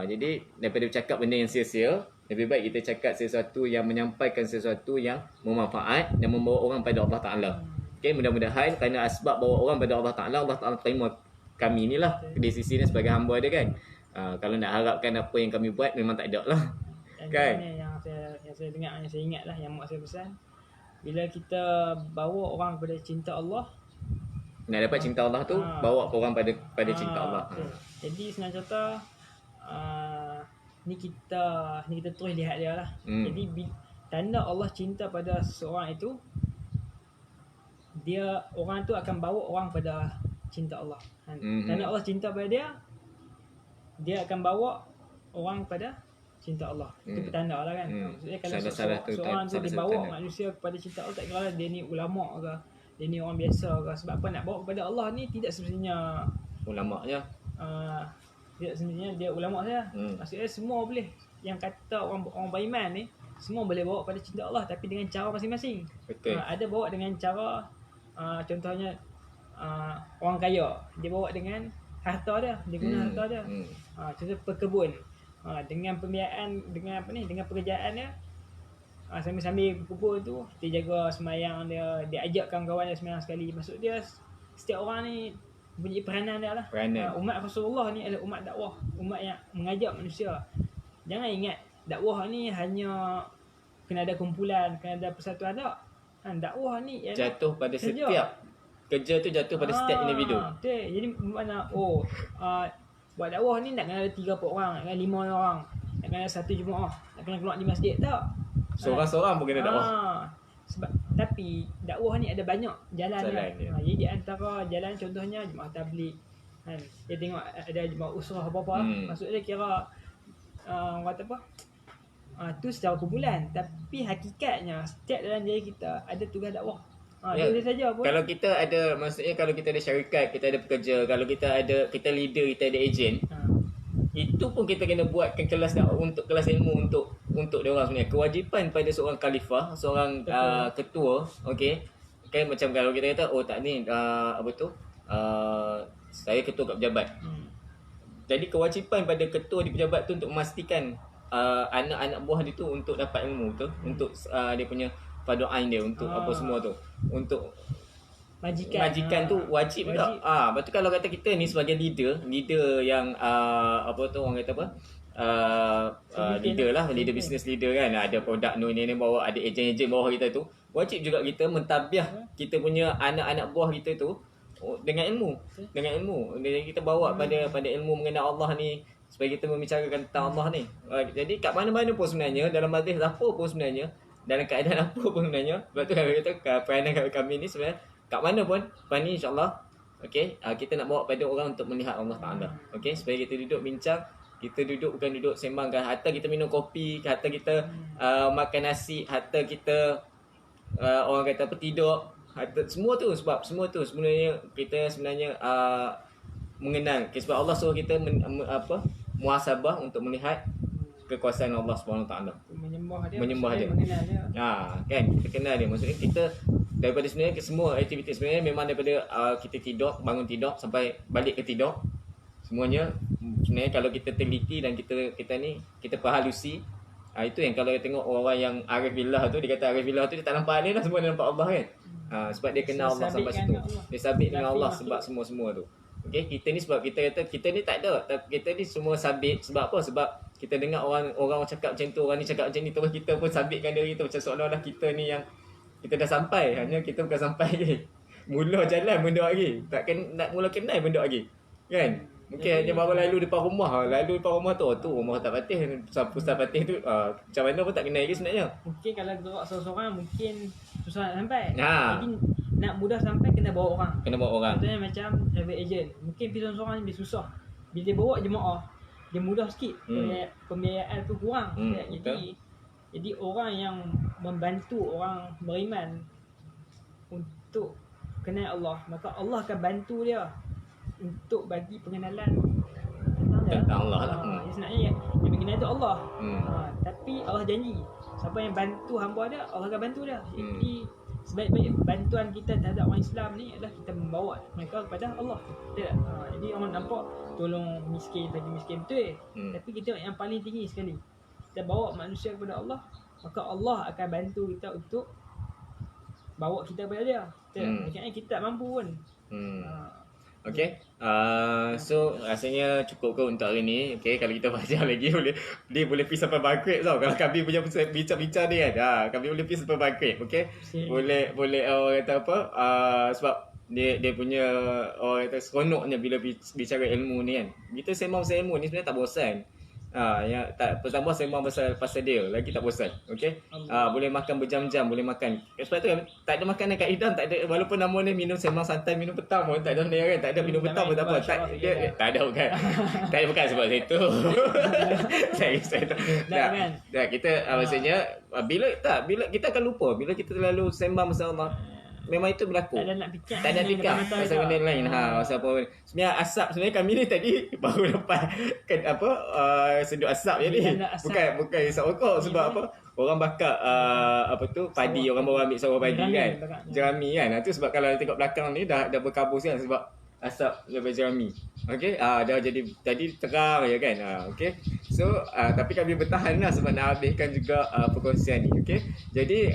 Jadi daripada bercakap benda yang sia-sia, lebih baik kita cakap sesuatu yang menyampaikan sesuatu yang bermanfaat dan membawa orang pada Allah Ta'ala. Okay, mudah-mudahan kerana asbab bawa orang pada Allah Ta'ala terima kami ni lah di sisi ni sebagai hamba dia kan. Kalau nak harapkan apa yang kami buat memang tak ada lah. Kan? Yang saya dengar, yang saya ingat lah, yang mak saya pesan, bila kita bawa orang kepada cinta Allah, Nak dapat cinta Allah tu bawa orang pada cinta Allah. betul. Jadi senang cerita, ni kita terus lihat dia lah. Jadi tanda Allah cinta pada seseorang itu, orang tu akan bawa orang pada cinta Allah. Tanda Allah cinta pada dia akan bawa orang pada cinta Allah. Itu petanda lah kan. Maksudnya kalau seorang tu dibawa manusia kepada cinta Allah, tak kira lah dia ni ulama ke, dia ni orang biasa ke. Sebab apa, nak bawa kepada Allah ni tidak semestinya Ulama je. tidak semestinya dia ulama saja. Maksudnya semua boleh. Yang kata orang beriman ni semua boleh bawa pada cinta Allah, tapi dengan cara masing-masing. Betul. Ada bawa dengan cara contohnya orang kaya, dia bawa dengan harta dia, dia guna harta dia. Contoh pekebun, dengan pembiayaan, dengan pekerjaan dia, sambil-sambil berkebun tu dia jaga semayang dia ajak kawan-kawan dia semayang sekali. Maksud dia setiap orang ni punya peranan dia lah. Umat Rasulullah ni adalah umat dakwah, umat yang mengajak manusia. Jangan ingat dakwah ni hanya kena ada kumpulan, kena ada persatuan, tak. Dakwah ni jatuh pada setiap kerja tu, jatuh pada setiap individu. Betul. Jadi mana buat dakwah ni nak kena ada 30 orang, nak kena 5 orang, nak kena satu jemaah, nak kena keluar di masjid, tak. Seorang-seorang pun kena dakwah. Sebab tapi dakwah ni ada banyak jalan dia. Jadi di antara jalan contohnya jemaah tabligh. Dia tengok ada jemaah usrah apa-apa. Maksudnya kira orang kata apa? Tu secara kumpulan, tapi hakikatnya setiap dalam diri kita ada tugas dakwah. Dia saja pun. Kalau kita ada, maksudnya kalau kita ada syarikat, kita ada pekerja, kalau kita leader, kita ada ejen, itu pun kita kena buatkan kelas untuk kelas ilmu untuk dia orang sebenarnya. Kewajipan pada seorang khalifah, seorang ketua, okey. Kan macam kalau kita kata tak ni saya ketua kat pejabat. Jadi kewajipan pada ketua di pejabat tu untuk memastikan anak-anak buah dia tu untuk dapat ilmu tu, untuk dia punya fardu ain dia, untuk apa semua tu, untuk majikan tu wajib tak. Lepas tu kalau kata kita ni sebagai leader yang orang kata apa, leader lah, leader business leader kan, ada produk ni bawa, ada ejen-ejen bawah kita tu, wajib juga kita mentabiah kita punya anak-anak buah kita tu dengan ilmu. Jadi kita bawa pada ilmu mengenai Allah ni, supaya kita membicarakan tentang Allah ni. Jadi kat mana-mana pun sebenarnya, dalam majlis apa pun sebenarnya, dalam keadaan apa pun sebenarnya. Sebab tu kalau kata peranan kami ni sebenarnya kat mana pun, lepas ni insyaAllah kita nak bawa pada orang untuk melihat Allah Ta'ala. Supaya kita duduk bincang, kita bukan duduk sembang kan, hatta kita minum kopi, hatta kita makan nasi, hatta kita orang kata apa, tidur, hatta semua tu, sebab semua tu sebenarnya kita mengenal. Sebab Allah suruh kita muhasabah untuk melihat kekuasaan Allah Subhanahu Taala. Menyembah dia. Mengenal dia. Kan kita kenal dia. Maksudnya kita daripada sebenarnya semua aktiviti sebenarnya memang daripada kita bangun tidur sampai balik ke tidur, semuanya sebenarnya kalau kita teliti dan kita perhalusi, itu yang kalau kita tengok orang yang arif billah tu, dia kata arif billah tu dia tak nampak dia lah, semua dia nampak Allah kan. Sebab dia kenal Allah sampai situ. Dia sabit dengan Allah sebab semua tu. Kita ni sebab kita kata kita ni tak ada, kita ni semua sabit sebab apa? Sebab kita dengar orang cakap macam tu, orang ni cakap macam ni, terus kita pun sabitkan diri kita macam seolah-olah kita ni yang kita dah sampai, hanya kita bukan sampai lagi. Mula jalan benda lagi, takkan nak mula kenal benda lagi. Kan? Mungkin hanya baru lalu depan rumah tu rumah tak patih, Ustaz Patih tu macam mana pun tak kenal lagi sebenarnya. Mungkin kalau gerak seorang-seorang mungkin susah nak sampai. Jadi nak mudah sampai kena bawa orang. Contohnya macam travel agent, mungkin pergi seorang-seorang ni dia susah. Bila dia bawa jemaah, dia mudah sikit. Pembiayaan tu kurang. Jadi orang yang membantu orang beriman untuk kenal Allah, maka Allah akan bantu dia untuk bagi pengenalan tentang Allah lah. Sebenarnya yang mengenal itu Allah. Tapi Allah janji siapa yang bantu hamba dia, Allah akan bantu dia. Jadi sebaik-baik bantuan kita terhadap orang Islam ni adalah kita membawa mereka kepada Allah. Betul tak? Jadi orang nampak tolong miskin, bagi miskin, betul. Tapi kita yang paling tinggi sekali, kita bawa manusia kepada Allah, maka Allah akan bantu kita untuk bawa kita kepada dia. Betul tak? Maksudnya kita tak mampu pun. Okay. So rasanya cukup ke untuk hari ni. Okay, kalau kita panjang lagi boleh pergi sampai maghrib tau. Kalau kami punya bincang-bincang ni kan. Kami boleh pergi sampai maghrib. Okay. Boleh orang kata apa? Sebab dia punya orang kata seronoknya bila bicara ilmu ni kan. Kita sembang pasal ilmu ni sebenarnya tak bosan. Yang tak pertama sembang pasal dia lagi tak bosan. Okey. Boleh makan berjam-jam, boleh makan. Sebab tu tak ada makanan kat Idam, tak ada, walaupun nama dia minum sembang santai minum petang pun tak ada benda kan. Tak ada minum petang pun tak apa. Tak ada bukan. Tak ada bukan sebab itu. Saya tak kita maksudnya bila kita akan lupa bila kita terlalu sembang pasal Allah. Memang itu berlaku. Tak ada nak fikir. Tak ada fikir pasal benda lain. Pasal apa. Sebenarnya kami ni tadi baru dapat sedut asap je ni. Bukan isap rokok sebab apa? Orang bakar padi, orang baru ambil sawah padi kan. Jerami kan. Itu sebab kalau tengok belakang ni dah berkabus kan sebab asap daripada jerami. Okey, dah jadi tadi terang je kan. Okey. So tapi kami bertahan lah sebab nak habiskan juga perkongsian ni. Okey. Jadi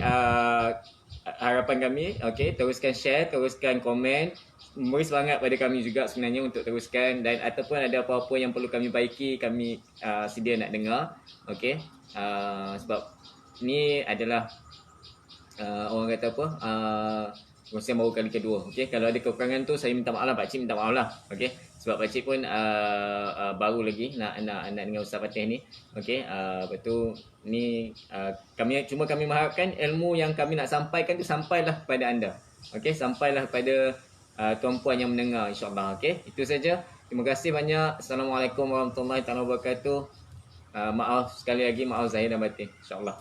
harapan kami, okey, teruskan share, teruskan komen, beri semangat pada kami juga sebenarnya untuk teruskan, dan ataupun ada apa-apa yang perlu kami baiki, kami sedia nak dengar. Okey. Sebab ni adalah orang kata apa, perkongsian baru kali kedua. Okey, kalau ada kekurangan tu saya minta maaf lah, pakcik minta maaf lah. Okey, sebab pakcik pun baru lagi nak dengan Ustaz Fatih ni. Okey, lepas tu ni kami mengharapkan ilmu yang kami nak sampaikan tu sampailah kepada anda. Okey, sampailah kepada tuan-puan yang mendengar, insya-Allah. Okey, itu saja. Terima kasih banyak. Assalamualaikum warahmatullahi wabarakatuh. Maaf sekali lagi, maaf zahir dan batin, insya-Allah.